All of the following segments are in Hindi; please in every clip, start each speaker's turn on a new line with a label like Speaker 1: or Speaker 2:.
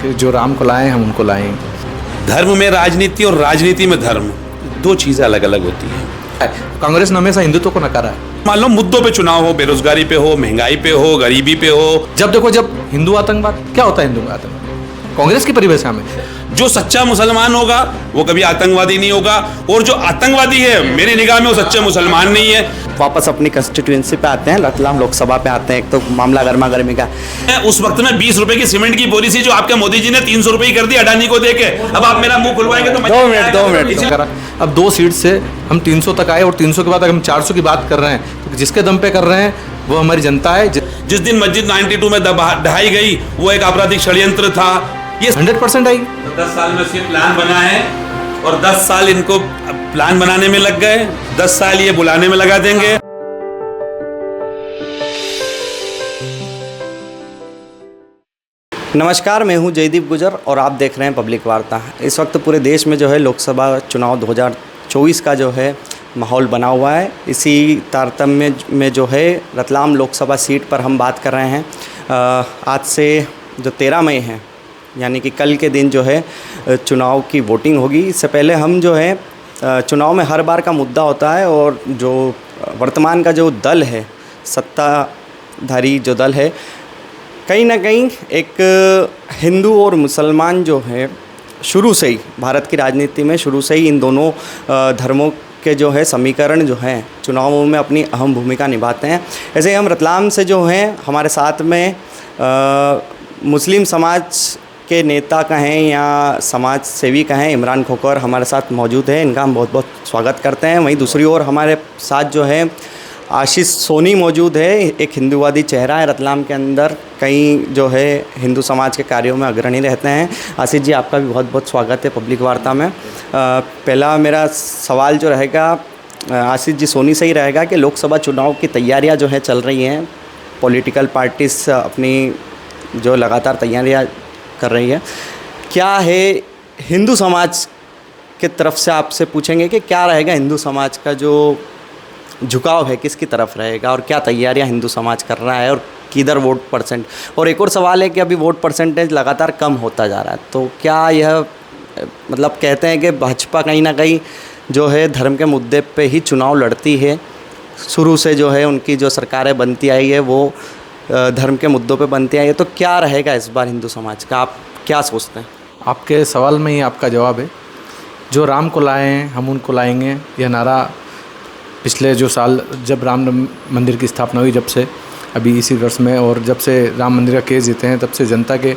Speaker 1: कि जो राम को लाए हम उनको लाएंगे।
Speaker 2: धर्म में राजनीति और राजनीति में धर्म, दो चीज़ें अलग अलग होती हैं।
Speaker 1: कांग्रेस ने हमेशा हिंदुत्व को नकारा है।
Speaker 2: मान लो मुद्दों पे चुनाव हो, बेरोजगारी पे हो, महंगाई पे हो, गरीबी पे हो,
Speaker 1: जब देखो जब हिंदू आतंकवाद, क्या होता है हिंदू आतंकवाद कांग्रेस की परिभाषा में?
Speaker 2: जो सच्चा मुसलमान होगा वो कभी आतंकवादी नहीं होगा, और जो आतंकवादी है मेरी निगाह में वो सच्चे मुसलमान नहीं है।
Speaker 3: वापस अपनी कंस्टिट्यूएंसी पे आते हैं, रतलाम लोकसभा पे आते हैं। एक तो मामला गर्मा गर्मी का,
Speaker 2: उस वक्त में 20 रुपए की सीमेंट की बोरी थी जो आपके मोदी जी ने 300 रुपए की कर दी अडानी को देके। अब आप मेरा मुंह खुलवाएंगे तो
Speaker 3: 2 मिनट
Speaker 1: करा। अब 2 सीट से हम 300 तक आए, और 300 के बाद अगर हम 400 की बात कर रहे हैं तो जिसके दम पे कर रहे हैं वो हमारी जनता है।
Speaker 2: जिस दिन मस्जिद 92 में ढहाई गई वो एक आपराधिक षड्यंत्र था। ये
Speaker 1: 100% आई।
Speaker 2: 10 साल में सिर्फ प्लान बना है, और 10 साल इनको प्लान बनाने में लग गए, 10 साल ये बुलाने में लगा देंगे।
Speaker 3: नमस्कार, मैं हूं जयदीप गुजर और आप देख रहे हैं पब्लिक वार्ता। इस वक्त पूरे देश में जो है लोकसभा चुनाव 2024 का जो है माहौल बना हुआ है। इसी तारतम्य में जो है रतलाम लोकसभा सीट पर हम बात कर रहे हैं। आज से जो 13 मई है, यानी कि कल के दिन जो है चुनाव की वोटिंग होगी। इससे पहले हम जो है चुनाव में हर बार का मुद्दा होता है, और जो वर्तमान का जो दल है, सत्ताधारी जो दल है, कहीं ना कहीं एक हिंदू और मुसलमान जो है शुरू से ही भारत की राजनीति में शुरू से ही इन दोनों धर्मों के जो है समीकरण जो हैं चुनावों में अपनी अहम भूमिका निभाते हैं। ऐसे ही हम रतलाम से जो हैं हमारे साथ में मुस्लिम समाज के नेता कहें या समाज सेवी कहें, इमरान खोखर हमारे साथ मौजूद है। इनका हम बहुत बहुत स्वागत करते हैं। वहीं दूसरी ओर हमारे साथ जो है आशीष सोनी मौजूद है, एक हिंदूवादी चेहरा है रतलाम के अंदर, कई जो है हिंदू समाज के कार्यों में अग्रणी रहते हैं। आशीष जी, आपका भी बहुत बहुत स्वागत है पब्लिक वार्ता में। पहला मेरा सवाल जो रहेगा आशीष जी सोनी से ही रहेगा कि लोकसभा चुनाव की तैयारियां जो है चल रही हैं, पॉलिटिकल पार्टीज अपनी जो लगातार तैयारियां कर रही है, क्या है हिंदू समाज के तरफ से आपसे पूछेंगे कि क्या रहेगा हिंदू समाज का जो झुकाव है, किसकी तरफ रहेगा, और क्या तैयारियां हिंदू समाज कर रहा है, और किधर वोट परसेंट। और एक और सवाल है कि अभी वोट परसेंटेज लगातार कम होता जा रहा है, तो क्या यह मतलब कहते हैं कि भाजपा कहीं ना कहीं जो है धर्म के मुद्दे पे ही चुनाव लड़ती है, शुरू से जो है उनकी जो सरकारें बनती आई है वो धर्म के मुद्दों पे बनती आई है, तो क्या रहेगा इस बार हिंदू समाज का, आप क्या सोचते हैं?
Speaker 1: आपके सवाल में ही आपका जवाब है। जो राम को लाए हैं हम उनको लाएंगे, यह नारा पिछले जो साल जब राम मंदिर की स्थापना हुई, जब से अभी इसी वर्ष में, और जब से राम मंदिर का केस जीते हैं तब से जनता के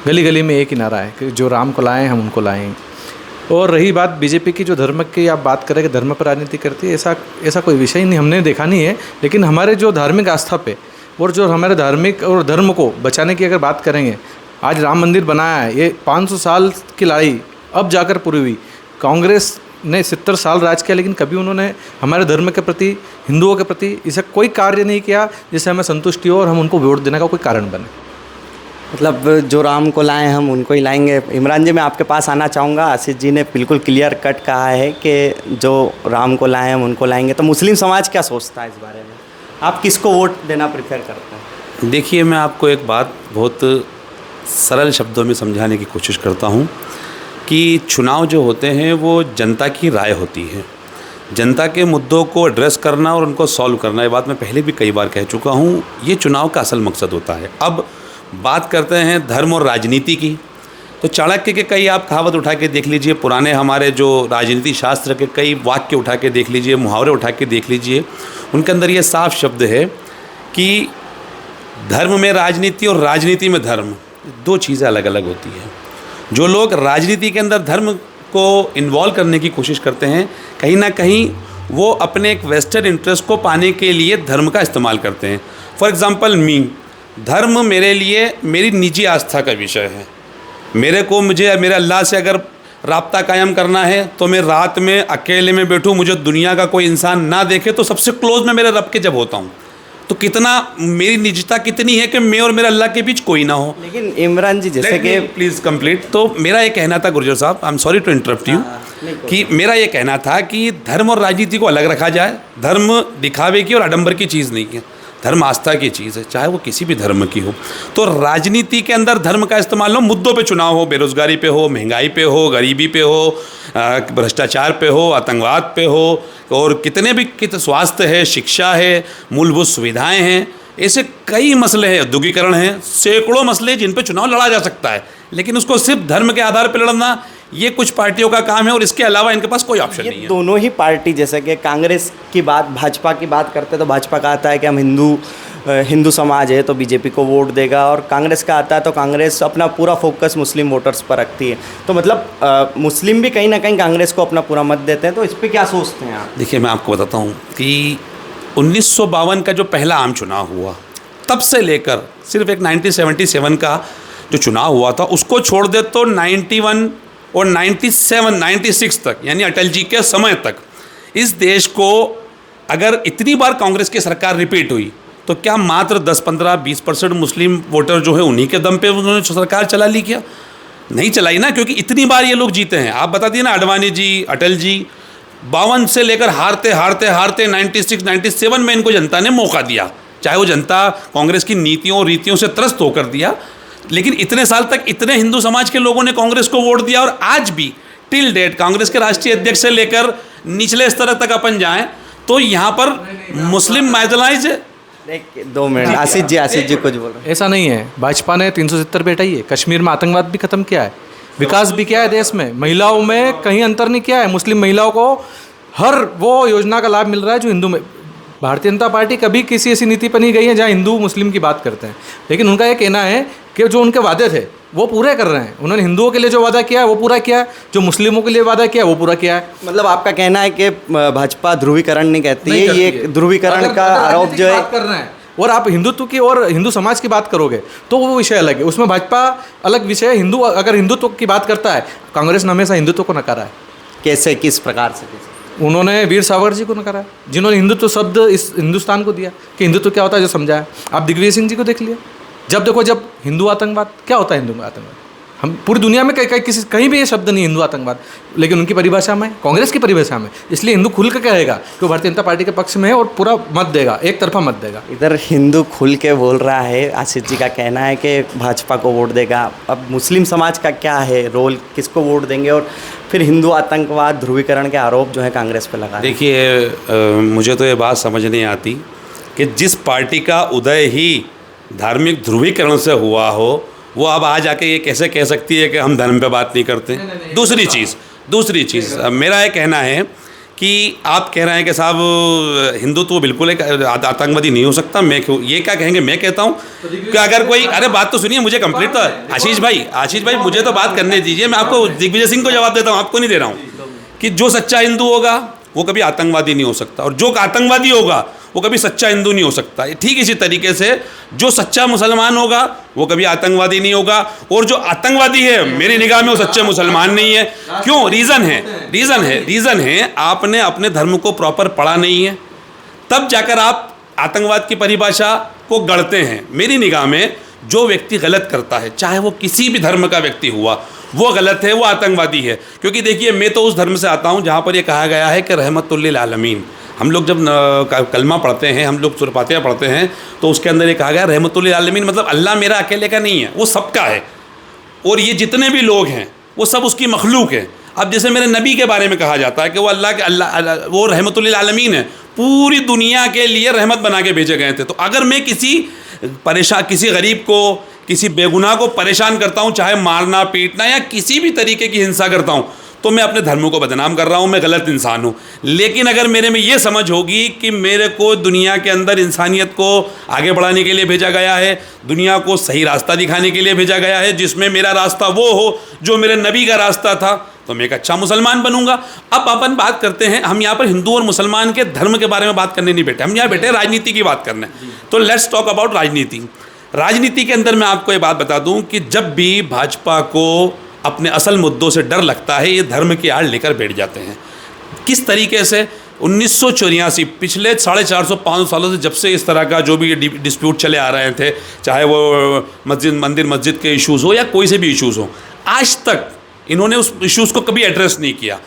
Speaker 1: गली गली में एक ही नारा है कि जो राम को लाए हैं हम उनको लाएंगे। और रही बात बीजेपी की, जो धर्म की आप बात करें कि धर्म पर राजनीति करती है, ऐसा कोई विषय नहीं हमने देखा नहीं है। लेकिन हमारे जो धार्मिक आस्था पे और जो हमारे धार्मिक और धर्म को बचाने की अगर बात करेंगे, आज राम मंदिर बनाया है, ये 500 साल की लड़ाई अब जाकर पूरी हुई। कांग्रेस ने 70 साल राज किया, लेकिन कभी उन्होंने हमारे धर्म के प्रति, हिंदुओं के प्रति ऐसा कोई कार्य नहीं किया जिससे हमें संतुष्टि हो और हम उनको वोट देने का कोई कारण बने।
Speaker 3: मतलब जो राम को लाएं हम उनको ही लाएंगे। इमरान जी, मैं आपके पास आना चाहूँगा। आशीष जी ने बिल्कुल क्लियर कट कहा है कि जो राम को लाएं हम उनको लाएंगे, तो मुस्लिम समाज क्या सोचता है इस बारे में? आप किसको वोट देना प्रेफर करते हैं?
Speaker 2: देखिए, मैं आपको एक बात बहुत सरल शब्दों में समझाने की कोशिश करता हूँ कि चुनाव जो होते हैं वो जनता की राय होती है। जनता के मुद्दों को एड्रेस करना और उनको सॉल्व करना, ये बात मैं पहले भी कई बार कह चुका हूँ, ये चुनाव का असल मकसद होता है। अब बात करते हैं धर्म और राजनीति की, तो चाणक्य के कई आप कहावत उठा के देख लीजिए, पुराने हमारे जो राजनीति शास्त्र के कई वाक्य उठा के देख लीजिए, मुहावरे उठा के देख लीजिए, उनके अंदर ये साफ शब्द है कि धर्म में राजनीति और राजनीति में धर्म, दो चीज़ें अलग अलग होती हैं। जो लोग राजनीति के अंदर धर्म को इन्वॉल्व करने की कोशिश करते हैं, कहीं ना कहीं वो अपने एक वेस्टर्न इंटरेस्ट को पाने के लिए धर्म का इस्तेमाल करते हैं। फॉर एग्ज़ाम्पल धर्म मेरे लिए मेरी निजी आस्था का विषय है। मुझे मेरे अल्लाह से अगर राब्ता कायम करना है तो मैं रात में अकेले में बैठूं, मुझे दुनिया का कोई इंसान ना देखे, तो सबसे क्लोज में मेरे रब के जब होता हूं, तो कितना मेरी निजता कितनी है कि मैं और मेरे अल्लाह के बीच कोई ना हो।
Speaker 3: लेकिन इमरान जी, जैसे कि
Speaker 2: प्लीज़ कंप्लीट। तो मेरा ये कहना था गुर्जर साहब, I am sorry to interrupt you, कि मेरा ये कहना था कि धर्म और राजनीति को अलग रखा जाए। धर्म दिखावे की और आडंबर की चीज़ नहीं है। धर्म आस्था की चीज़ है, चाहे वो किसी भी धर्म की हो। तो राजनीति के अंदर धर्म का इस्तेमाल हो, मुद्दों पे चुनाव हो, बेरोज़गारी पे हो, महंगाई पे हो, गरीबी पे हो, भ्रष्टाचार पे हो, आतंकवाद पे हो, और कितने भी स्वास्थ्य है, शिक्षा है, मूलभूत सुविधाएं हैं, ऐसे कई मसले हैं, औद्योगिकरण हैं, सैकड़ों मसले जिन पे चुनाव लड़ा जा सकता है। लेकिन उसको सिर्फ धर्म के आधार पर लड़ना ये कुछ पार्टियों का काम है, और इसके अलावा इनके पास कोई ऑप्शन नहीं है।
Speaker 3: दोनों ही पार्टी, जैसे कि कांग्रेस की बात, भाजपा की बात करते हैं तो भाजपा का आता है कि हम हिंदू समाज है तो बीजेपी को वोट देगा, और कांग्रेस का आता है तो कांग्रेस अपना पूरा फोकस मुस्लिम वोटर्स पर रखती है। तो मतलब मुस्लिम भी कहीं ना कहीं कांग्रेस को अपना पूरा मत देते हैं। तो इस पर क्या सोचते हैं आप?
Speaker 2: देखिए, मैं आपको बताता हूँ कि 1952 का जो पहला आम चुनाव हुआ, तब से लेकर सिर्फ एक 1977 का जो चुनाव हुआ था उसको छोड़ दे तो 91 और 96 तक, यानी अटल जी के समय तक, इस देश को अगर इतनी बार कांग्रेस की सरकार रिपीट हुई तो क्या मात्र 10, 15, 20% मुस्लिम वोटर जो है उन्हीं के दम पे उन्होंने सरकार चला ली? क्या नहीं चलाई ना, क्योंकि इतनी बार ये लोग जीते हैं। आप बता दिए ना, आडवाणी जी, अटल जी 52 से लेकर हारते 96, 97 में इनको जनता ने मौका दिया, चाहे वो जनता कांग्रेस की नीतियों और रीतियों से त्रस्त होकर दिया, लेकिन इतने साल तक इतने हिंदू समाज के लोगों ने कांग्रेस को वोट दिया। और आज भी टिल डेट कांग्रेस के राष्ट्रीय अध्यक्ष से लेकर निचले स्तर तक अपन जाएं तो यहाँ पर मुस्लिम मार्जिनलाइज है।
Speaker 3: 2 मिनट, आशीष जी कुछ बोल रहे हैं।
Speaker 1: ऐसा नहीं है, भाजपा ने 370 पे हटाई है, कश्मीर में आतंकवाद भी खत्म किया है, विकास भी किया है देश में, महिलाओं में कहीं अंतर नहीं किया है, मुस्लिम महिलाओं को हर वो योजना का लाभ मिल रहा है जो हिंदू में। भारतीय जनता पार्टी कभी किसी ऐसी नीति पर नहीं गई है जहाँ हिंदू मुस्लिम की बात करते हैं, लेकिन उनका ये कहना है कि जो उनके वादे थे वो पूरे कर रहे हैं। उन्होंने हिंदुओं के लिए जो वादा किया है वो पूरा किया है, जो मुस्लिमों के लिए वादा किया है वो पूरा किया है।
Speaker 3: मतलब आपका कहना है कि भाजपा ध्रुवीकरण नहीं कहती है, ये ध्रुवीकरण का आरोप जो है
Speaker 1: कर रहे हैं। और आप हिंदुत्व की और हिंदू समाज की बात करोगे तो वो विषय अलग है, उसमें भाजपा अलग विषय है। हिंदू अगर हिंदुत्व की बात करता है, कांग्रेस ने हमेशा हिंदुत्व को नकारा है।
Speaker 3: कैसे, किस प्रकार से?
Speaker 1: उन्होंने वीर सावरकर जी को नकारा है, जिन्होंने हिंदुत्व शब्द इस हिंदुस्तान को दिया कि हिंदुत्व क्या होता है, जो समझाया। आप दिग्विजय सिंह जी को देख लिया, जब देखो जब हिंदू आतंकवाद क्या होता है, हिंदू आतंकवाद हम पूरी दुनिया में कहीं भी ये शब्द नहीं हिंदू आतंकवाद, लेकिन उनकी परिभाषा में, कांग्रेस की परिभाषा में, इसलिए हिंदू खुल के कहेगा कि वो भारतीय जनता पार्टी के पक्ष में है और पूरा मत देगा, एक तरफा मत देगा।
Speaker 3: इधर हिंदू खुल के बोल रहा है, आशीष जी का कहना है कि भाजपा को वोट देगा। अब मुस्लिम समाज का क्या है रोल, किसको वोट देंगे? और फिर हिंदू आतंकवाद, ध्रुवीकरण के आरोप जो है कांग्रेस पे लगा।
Speaker 2: देखिए, मुझे तो ये बात समझ नहीं आती कि जिस पार्टी का उदय ही धार्मिक ध्रुवीकरण से हुआ हो, वो अब आज आके ये कैसे कह सकती है कि हम धर्म पे बात नहीं करते। दूसरी चीज़ मेरा ये कहना है कि आप कह रहे हैं कि साहब हिंदुत्व बिल्कुल एक आतंकवादी नहीं हो सकता। मैं क्यों ये क्या कहेंगे, मैं कहता हूँ कि अगर कोई, अरे बात तो सुनिए, मुझे कंप्लीट तो आशीष भाई मुझे तो बात करने दीजिए। मैं आपको दिग्विजय सिंह को जवाब देता हूँ, आपको नहीं दे रहा हूँ, कि जो सच्चा हिंदू होगा वो कभी आतंकवादी नहीं हो सकता, और जो आतंकवादी होगा वो कभी सच्चा हिंदू नहीं हो सकता। ठीक इसी तरीके से जो सच्चा मुसलमान होगा वो कभी आतंकवादी नहीं होगा, और जो आतंकवादी है मेरी निगाह में वो सच्चे मुसलमान नहीं है। क्यों? रीज़न है आपने अपने धर्म को प्रॉपर पढ़ा नहीं है, तब जाकर आप आतंकवाद की परिभाषा को गढ़ते हैं। मेरी निगाह में जो व्यक्ति गलत करता है, चाहे वो किसी भी धर्म का व्यक्ति हुआ, वो गलत है, वो आतंकवादी है। क्योंकि देखिए, मैं तो उस धर्म से आता हूँ जहाँ पर ये कहा गया है कि रहमतुल्लिल आलमीन। हम लोग जब कलमा पढ़ते हैं, हम लोग सूरह फातिहा पढ़ते हैं, तो उसके अंदर ये कहा गया रहमतुल्लिल आलमीन, मतलब अल्लाह मेरा अकेले का नहीं है, वो सबका है, और ये जितने भी लोग हैं वो सब उसकी मखलूक है। अब जैसे मेरे नबी के बारे में कहा जाता है कि वो अल्लाह वो रहमतुल्लिल आलमीन है, पूरी दुनिया के लिए रहमत बना के भेजे गए थे। तो अगर मैं किसी गरीब को, किसी बेगुनाह को परेशान करता हूँ, चाहे मारना पीटना या किसी भी तरीके की हिंसा करता हूँ, तो मैं अपने धर्म को बदनाम कर रहा हूँ, मैं गलत इंसान हूँ। लेकिन अगर मेरे में ये समझ होगी कि मेरे को दुनिया के अंदर इंसानियत को आगे बढ़ाने के लिए भेजा गया है, दुनिया को सही रास्ता दिखाने के लिए भेजा गया है, जिसमें मेरा रास्ता वो हो जो मेरे नबी का रास्ता था, तो मैं एक अच्छा मुसलमान बनूंगा। अब अपन बात करते हैं, हम यहाँ पर हिंदू और मुसलमान के धर्म के बारे में बात करने नहीं बैठे, हम यहाँ बैठे राजनीति की बात करने। तो लेट्स टॉक अबाउट राजनीति के अंदर मैं आपको ये बात बता दूं कि जब भी भाजपा को अपने असल मुद्दों से डर लगता है, ये धर्म की आड़ लेकर बैठ जाते हैं। किस तरीके से? 1984 पिछले 450-500 सालों से जब से इस तरह का जो भी डिस्प्यूट चले आ रहे थे, चाहे वो मस्जिद के इश्यूज़ हो या कोई से भी इश्यूज़ हो, आज तक इन्होंने उस इश्यूज़ को कभी एड्रेस नहीं किया।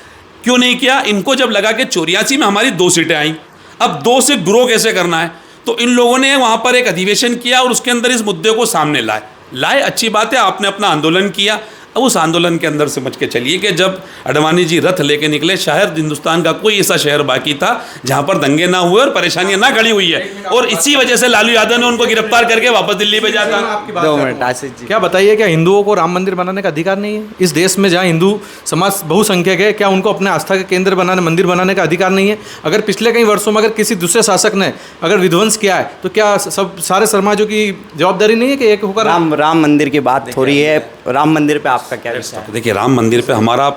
Speaker 2: क्यों नहीं किया? इनको जब लगा कि 84 में हमारी 2 सीटें आईं, अब 2 से ग्रो कैसे करना है, तो इन लोगों ने वहाँ पर एक अधिवेशन किया और उसके अंदर इस मुद्दे को सामने लाए। अच्छी बात है, आपने अपना आंदोलन किया। अब उस आंदोलन के अंदर समझ के चलिए कि जब अडवाणी जी रथ लेके निकले, शायद हिंदुस्तान का कोई ऐसा शहर बाकी था जहां पर दंगे ना हुए और परेशानियां ना खड़ी हुई है, और इसी वजह से लालू यादव ने उनको गिरफ्तार करके वापस दिल्ली भेजा था।
Speaker 3: 2 मिनट आशीष जी,
Speaker 1: क्या बताइए, क्या हिंदुओं को राम मंदिर बनाने का अधिकार नहीं है इस देश में? जहाँ हिंदू समाज बहुसंख्यक है, क्या उनको अपने आस्था के केंद्र बनाने, मंदिर बनाने का अधिकार नहीं है? अगर पिछले कई वर्षों में अगर किसी दूसरे शासक ने अगर विध्वंस किया है, तो क्या सब सारे समाजों की जवाबदारी नहीं है कि एक होकर?
Speaker 3: राम मंदिर की बात हो रही है, राम मंदिर पे आपका क्या विचार है?
Speaker 2: देखिए, राम मंदिर पे हमारा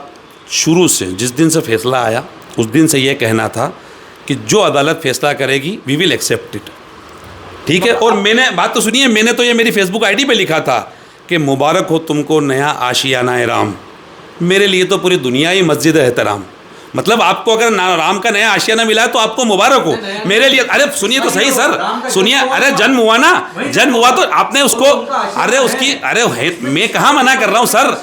Speaker 2: शुरू से, जिस दिन से फैसला आया उस दिन से ये कहना था कि जो अदालत फैसला करेगी वी विल एक्सेप्ट इट, ठीक है। और मैंने, बात तो सुनिए, मैंने तो ये मेरी फेसबुक आईडी पे लिखा था कि मुबारक हो तुमको नया आशियाना है राम। मेरे लिए तो पूरी दुनिया ही मस्जिद है एहतराम। मतलब आपको अगर राम का नया आशियाना मिला है तो आपको मुबारक हो। मेरे लिए, अरे सुनिए तो सही सर, सुनिए, अरे जन्म हुआ ना, जन्म हुआ तो आपने उसको, अरे उसकी, अरे मैं कहाँ मना कर रहा हूँ सर,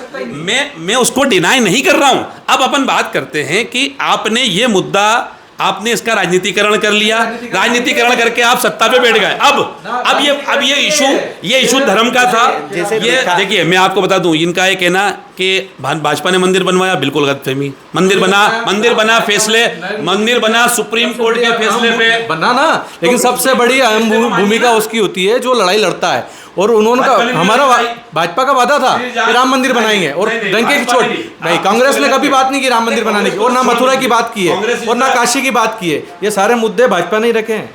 Speaker 2: मैं उसको डिनाई नहीं कर रहा हूँ। अब अपन बात करते हैं कि आपने ये मुद्दा, आपने इसका राजनीतिकरण कर लिया, राजनीतिकरण करके आप सत्ता पे बैठ गए। अब ये इशू धर्म का था। ये देखिए, मैं आपको बता दूं, इनका ये कहना कि भाजपा ने मंदिर बनवाया, बिल्कुल गलतफहमी। मंदिर बना फैसले, मंदिर बना सुप्रीम कोर्ट के फैसले पे
Speaker 1: बना ना, लेकिन सबसे बड़ी अहम भूमिका उसकी होती है जो लड़ाई लड़ता है। और उन्होंने हमारा भाजपा का वादा था कि राम मंदिर बनाएंगे, और डंके की चोट नहीं, कांग्रेस ने कभी बात नहीं की राम मंदिर बनाने की, और ना मथुरा की बात की है, और ना काशी की बात की है। ये सारे मुद्दे भाजपा ने रखे हैं।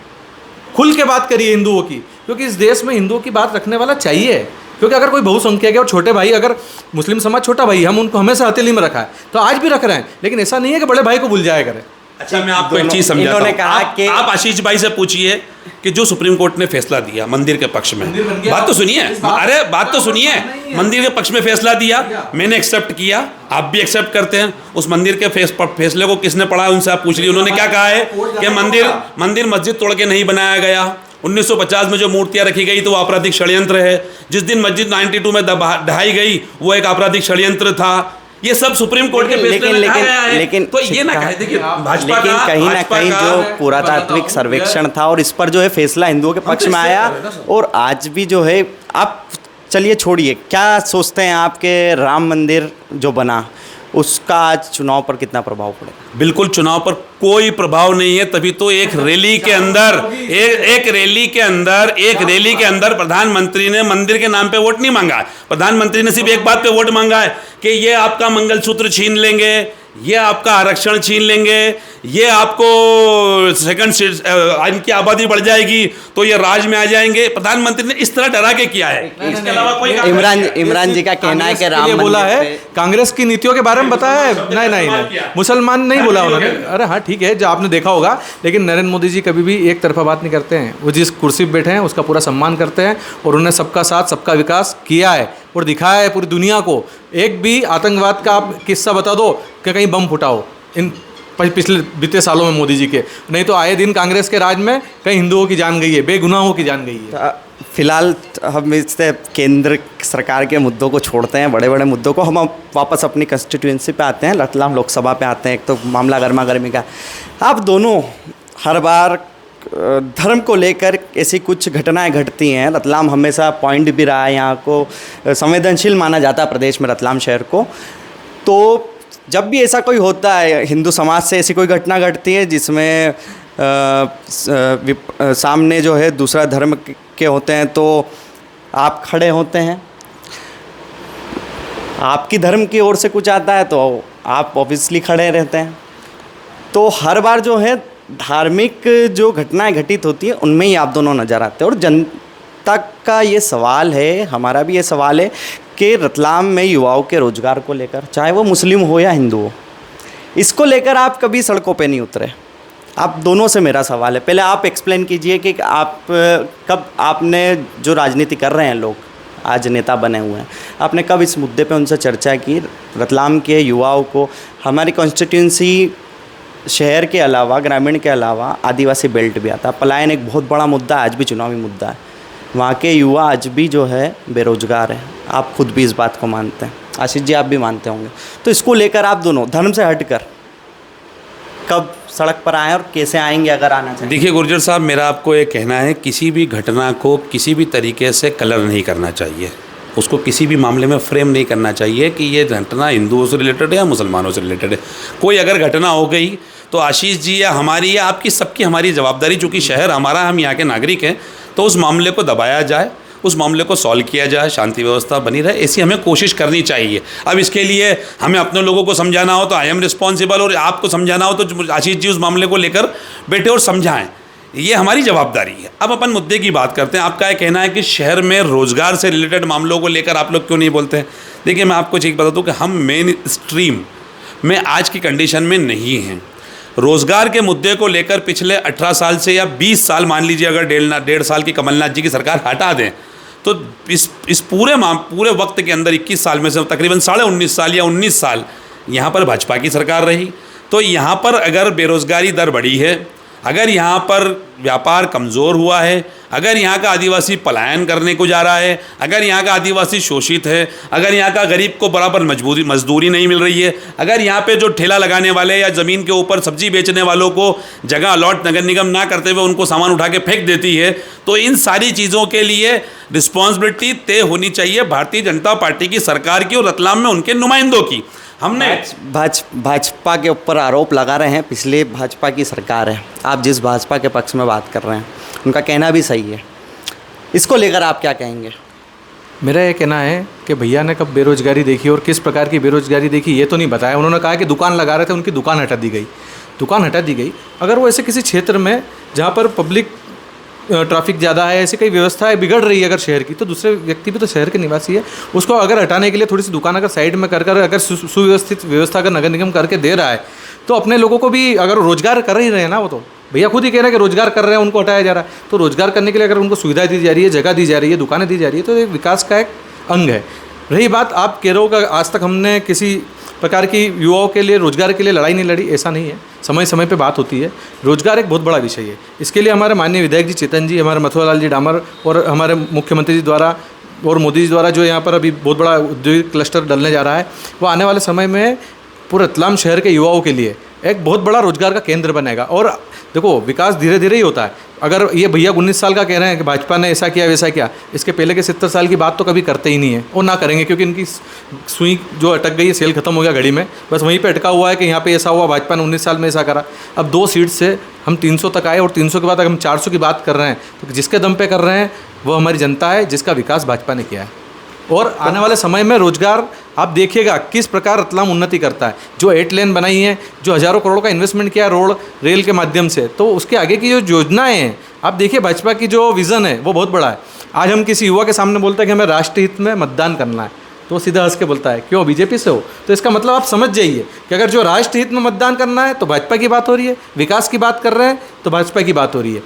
Speaker 1: खुल के बात करिए हिंदुओं की, क्योंकि इस देश में हिंदुओं की बात रखने वाला चाहिए। क्योंकि अगर कोई बहुसंख्यक है और छोटे भाई, अगर मुस्लिम समाज छोटा भाई, हम उनको हमेशा हथेली में रखा है, तो आज भी रख रहे हैं, लेकिन ऐसा नहीं है कि बड़े भाई को भूल जाया करें।
Speaker 2: अच्छा, मैं आपको एक चीज समझाता हूं।
Speaker 3: कहा कि
Speaker 2: आप आशीष भाई से पूछिए कि जो सुप्रीम कोर्ट ने फैसला दिया मंदिर के पक्ष में, बात तो सुनिए, अरे बात तो सुनिए, मंदिर के पक्ष में फैसला दिया, मैंने एक्सेप्ट किया, आप भी एक्सेप्ट करते हैं। उस मंदिर के फैसले को किसने पढ़ा, उनसे आप पूछ लीजिए। उन्होंने क्या कहा है कि मंदिर मस्जिद तोड़ के नहीं बनाया गया। 1950 में जो मूर्तियां रखी गई तो वो आपराधिक षड्यंत्र है। जिस दिन मस्जिद 92 में ढहाई गई वो एक आपराधिक षड्यंत्र था। ये सब सुप्रीम कोर्ट के फैसले में कहा गया है।
Speaker 3: लेकिन
Speaker 2: तो ये ना कहे, देखिए भाजपा
Speaker 3: लेकिन कहीं ना कहीं जो पुरातात्विक सर्वेक्षण था और इस पर जो है फैसला हिंदुओं के पक्ष में आया, और आज भी जो है, आप चलिए छोड़िए, क्या सोचते हैं आपके राम मंदिर जो बना उसका आज चुनाव पर कितना प्रभाव पड़ेगा?
Speaker 2: बिल्कुल चुनाव पर कोई प्रभाव नहीं है। तभी तो एक रैली के अंदर प्रधानमंत्री ने मंदिर के नाम पे वोट नहीं मांगा है। प्रधानमंत्री ने सिर्फ एक बात पे वोट मांगा है कि ये आपका मंगलसूत्र छीन लेंगे, ये आपका आरक्षण छीन लेंगे, ये आपको सेकंड इनकी आबादी बढ़ जाएगी तो ये राज में आ जाएंगे। प्रधानमंत्री ने इस तरह डरा के किया है। इसके अलावा कोई
Speaker 3: इमरान जी का कहना है कि राम मंदिर
Speaker 1: बोला है, कांग्रेस की नीतियों के बारे में बताया है। नहीं, मुसलमान नहीं बोला उन्होंने। अरे हाँ ठीक है, जो आपने देखा होगा, लेकिन नरेंद्र मोदी जी कभी भी एक तरफा बात नहीं करते हैं। वो जिस कुर्सी पर बैठे हैं उसका पूरा सम्मान करते हैं, और उन्होंने सबका साथ सबका विकास किया है और दिखाया है पूरी दुनिया को। एक भी आतंकवाद का आप किस्सा बता दो कि कहीं बम फुटा हो इन पिछले बीते सालों में मोदी जी के, नहीं तो आए दिन कांग्रेस के राज में कई हिंदुओं की जान गई है, बेगुनाहों की जान गई है।
Speaker 3: फिलहाल हम इससे केंद्र सरकार के मुद्दों को छोड़ते हैं, बड़े बड़े मुद्दों को। हम वापस अपनी कंस्टिट्यूंसी पे आते हैं, रतलाम लोकसभा पे आते हैं। एक तो मामला गर्मा गर्मी का, आप दोनों हर बार धर्म को लेकर ऐसी कुछ घटनाएं घटती हैं। रतलाम हमेशा पॉइंट भी रहा है, यहाँ को संवेदनशील माना जाता है प्रदेश में, रतलाम शहर को। तो जब भी ऐसा कोई होता है, हिंदू समाज से ऐसी कोई घटना घटती है जिसमें सामने जो है दूसरा धर्म के होते हैं, तो आप खड़े होते हैं। आपकी धर्म की ओर से कुछ आता है तो आप ऑब्वियसली खड़े रहते हैं। तो हर बार जो है धार्मिक जो घटनाएं घटित होती हैं उनमें ही आप दोनों नज़र आते हैं। और जनता का ये सवाल है, हमारा भी ये सवाल है कि रतलाम में युवाओं के रोज़गार को लेकर, चाहे वो मुस्लिम हो या हिंदू हो, इसको लेकर आप कभी सड़कों पे नहीं उतरे। आप दोनों से मेरा सवाल है, पहले आप एक्सप्लेन कीजिए कि आप कब, आपने जो राजनीति कर रहे हैं लोग, आज नेता बने हुए हैं, आपने कब इस मुद्दे पे उनसे चर्चा की? रतलाम के युवाओं को, हमारी कॉन्स्टिट्यूंसी शहर के अलावा, ग्रामीण के अलावा आदिवासी बेल्ट भी आता है। पलायन एक बहुत बड़ा मुद्दा है, आज भी चुनावी मुद्दा है। वहाँ के युवा आज भी जो है बेरोजगार है, आप खुद भी इस बात को मानते हैं, आशीष जी आप भी मानते होंगे। तो इसको लेकर आप दोनों धर्म से हटकर कब सड़क पर आएँ और कैसे आएंगे अगर आना चाहिए?
Speaker 2: देखिए गुर्जर साहब, मेरा आपको ये कहना है, किसी भी घटना को किसी भी तरीके से कलर नहीं करना चाहिए, उसको किसी भी मामले में फ्रेम नहीं करना चाहिए कि ये घटना हिंदुओं से रिलेटेड है या मुसलमानों से रिलेटेड है। कोई अगर घटना हो गई तो आशीष जी या हमारी या आपकी सबकी हमारी जवाबदारी, चूँकि शहर हमारा, हम यहाँ के नागरिक हैं, तो उस मामले को दबाया जाए, उस मामले को सॉल्व किया जाए, शांति व्यवस्था बनी रहे, ऐसी हमें कोशिश करनी चाहिए। अब इसके लिए हमें अपने लोगों को समझाना हो तो आई एम रिस्पॉन्सिबल, और आपको समझाना हो तो आशीष जी उस मामले को लेकर बैठे और समझाएं, ये हमारी जवाबदारी है। अब अपन मुद्दे की बात करते हैं। आपका ये कहना है कि शहर में रोज़गार से रिलेटेड मामलों को लेकर आप लोग क्यों नहीं बोलते हैं? देखिए, मैं आपको चीज़ बता दूँ कि हम मेन स्ट्रीम में आज की कंडीशन में नहीं हैं। रोज़गार के मुद्दे को लेकर पिछले 18 साल से या 20 साल, मान लीजिए अगर डेढ़ साल की कमलनाथ जी की सरकार हटा दें, तो इस पूरे वक्त के अंदर 21 साल में से तकरीबन 19.5 साल या 19 साल यहाँ पर भाजपा की सरकार रही। तो यहाँ पर अगर बेरोज़गारी दर बढ़ी है, अगर यहाँ पर व्यापार कमज़ोर हुआ है, अगर यहाँ का आदिवासी पलायन करने को जा रहा है, अगर यहाँ का आदिवासी शोषित है, अगर यहाँ का गरीब को बराबर मजदूरी नहीं मिल रही है, अगर यहाँ पे जो ठेला लगाने वाले या ज़मीन के ऊपर सब्जी बेचने वालों को जगह अलॉट नगर निगम ना करते हुए उनको सामान उठा के फेंक देती है, तो इन सारी चीज़ों के लिए रिस्पॉन्सिबिलिटी तय होनी चाहिए भारतीय जनता पार्टी की सरकार की और रतलाम में उनके नुमाइंदों की। हमने
Speaker 3: भाजपा के ऊपर आरोप लगा रहे हैं, पिछले भाजपा की सरकार है, आप जिस भाजपा के पक्ष में बात कर रहे हैं उनका कहना भी सही है, इसको लेकर आप क्या कहेंगे?
Speaker 1: मेरा ये कहना है कि भैया ने कब बेरोज़गारी देखी और किस प्रकार की बेरोज़गारी देखी ये तो नहीं बताया। उन्होंने कहा कि दुकान लगा रहे थे, उनकी दुकान हटा दी गई, दुकान हटा दी गई। अगर वो ऐसे किसी क्षेत्र में जहाँ पर पब्लिक ट्रैफिक ज़्यादा है, ऐसी कई व्यवस्थाएं बिगड़ रही है अगर शहर की, तो दूसरे व्यक्ति भी तो शहर के निवासी है, उसको अगर हटाने के लिए थोड़ी सी दुकान अगर साइड में कर अगर सुव्यवस्थित व्यवस्था अगर नगर निगम करके दे रहा है, तो अपने लोगों को भी अगर रोज़गार कर ही रहे हैं ना, वो तो भैया खुद ही कह रहे हैं कि रोज़गार कर रहे हैं, उनको हटाया जा रहा है, तो रोज़गार करने के लिए अगर उनको सुविधा दी जा रही है, जगह दी जा रही है, दुकानें दी जा रही है, तो ये विकास का एक अंग है। रही बात आप कह रहे हो कि आज तक हमने किसी प्रकार की युवाओं के लिए रोज़गार के लिए लड़ाई नहीं लड़ी, ऐसा नहीं है। समय समय पे बात होती है। रोज़गार एक बहुत बड़ा विषय है। इसके लिए हमारे माननीय विधायक जी चेतन जी, हमारे मथुरालाल जी डामर और हमारे मुख्यमंत्री जी द्वारा और मोदी जी द्वारा जो यहाँ पर अभी बहुत बड़ा औद्योगिक क्लस्टर डलने जा रहा है, वो आने वाले समय में पूरे रतलाम शहर के युवाओं के लिए एक बहुत बड़ा रोजगार का केंद्र बनेगा। और देखो, विकास धीरे धीरे ही होता है। अगर ये भैया 19 साल का कह रहे हैं कि भाजपा ने ऐसा किया वैसा किया, इसके पहले के 70 साल की बात तो कभी करते ही नहीं है और ना करेंगे, क्योंकि इनकी सुई जो अटक गई है, सेल खत्म हो गया घड़ी में, बस वहीं पे अटका हुआ है कि यहाँ पे ऐसा हुआ, भाजपा ने 19 साल में ऐसा करा। अब 2 सीट से हम 300 तक आए और 300 के बाद अगर हम 400 की बात कर रहे हैं, तो जिसके दम पे कर रहे हैं वो हमारी जनता है, जिसका विकास भाजपा ने किया है। और आने वाले समय में रोजगार आप देखिएगा किस प्रकार रतलाम उन्नति करता है। जो 8 लेन बनाई है, जो हज़ारों करोड़ का इन्वेस्टमेंट किया रोड रेल के माध्यम से, तो उसके आगे की जो योजनाएं हैं, आप देखिए भाजपा की जो विज़न है वो बहुत बड़ा है। आज हम किसी युवा के सामने बोलते हैं कि हमें राष्ट्र हित में मतदान करना है, तो वो सीधा हंस के बोलता है क्यों बीजेपी से हो। तो इसका मतलब आप समझ जाइए कि अगर जो राष्ट्र हित में मतदान करना है तो भाजपा की बात हो रही है, विकास की बात कर रहे हैं तो भाजपा की बात हो रही है,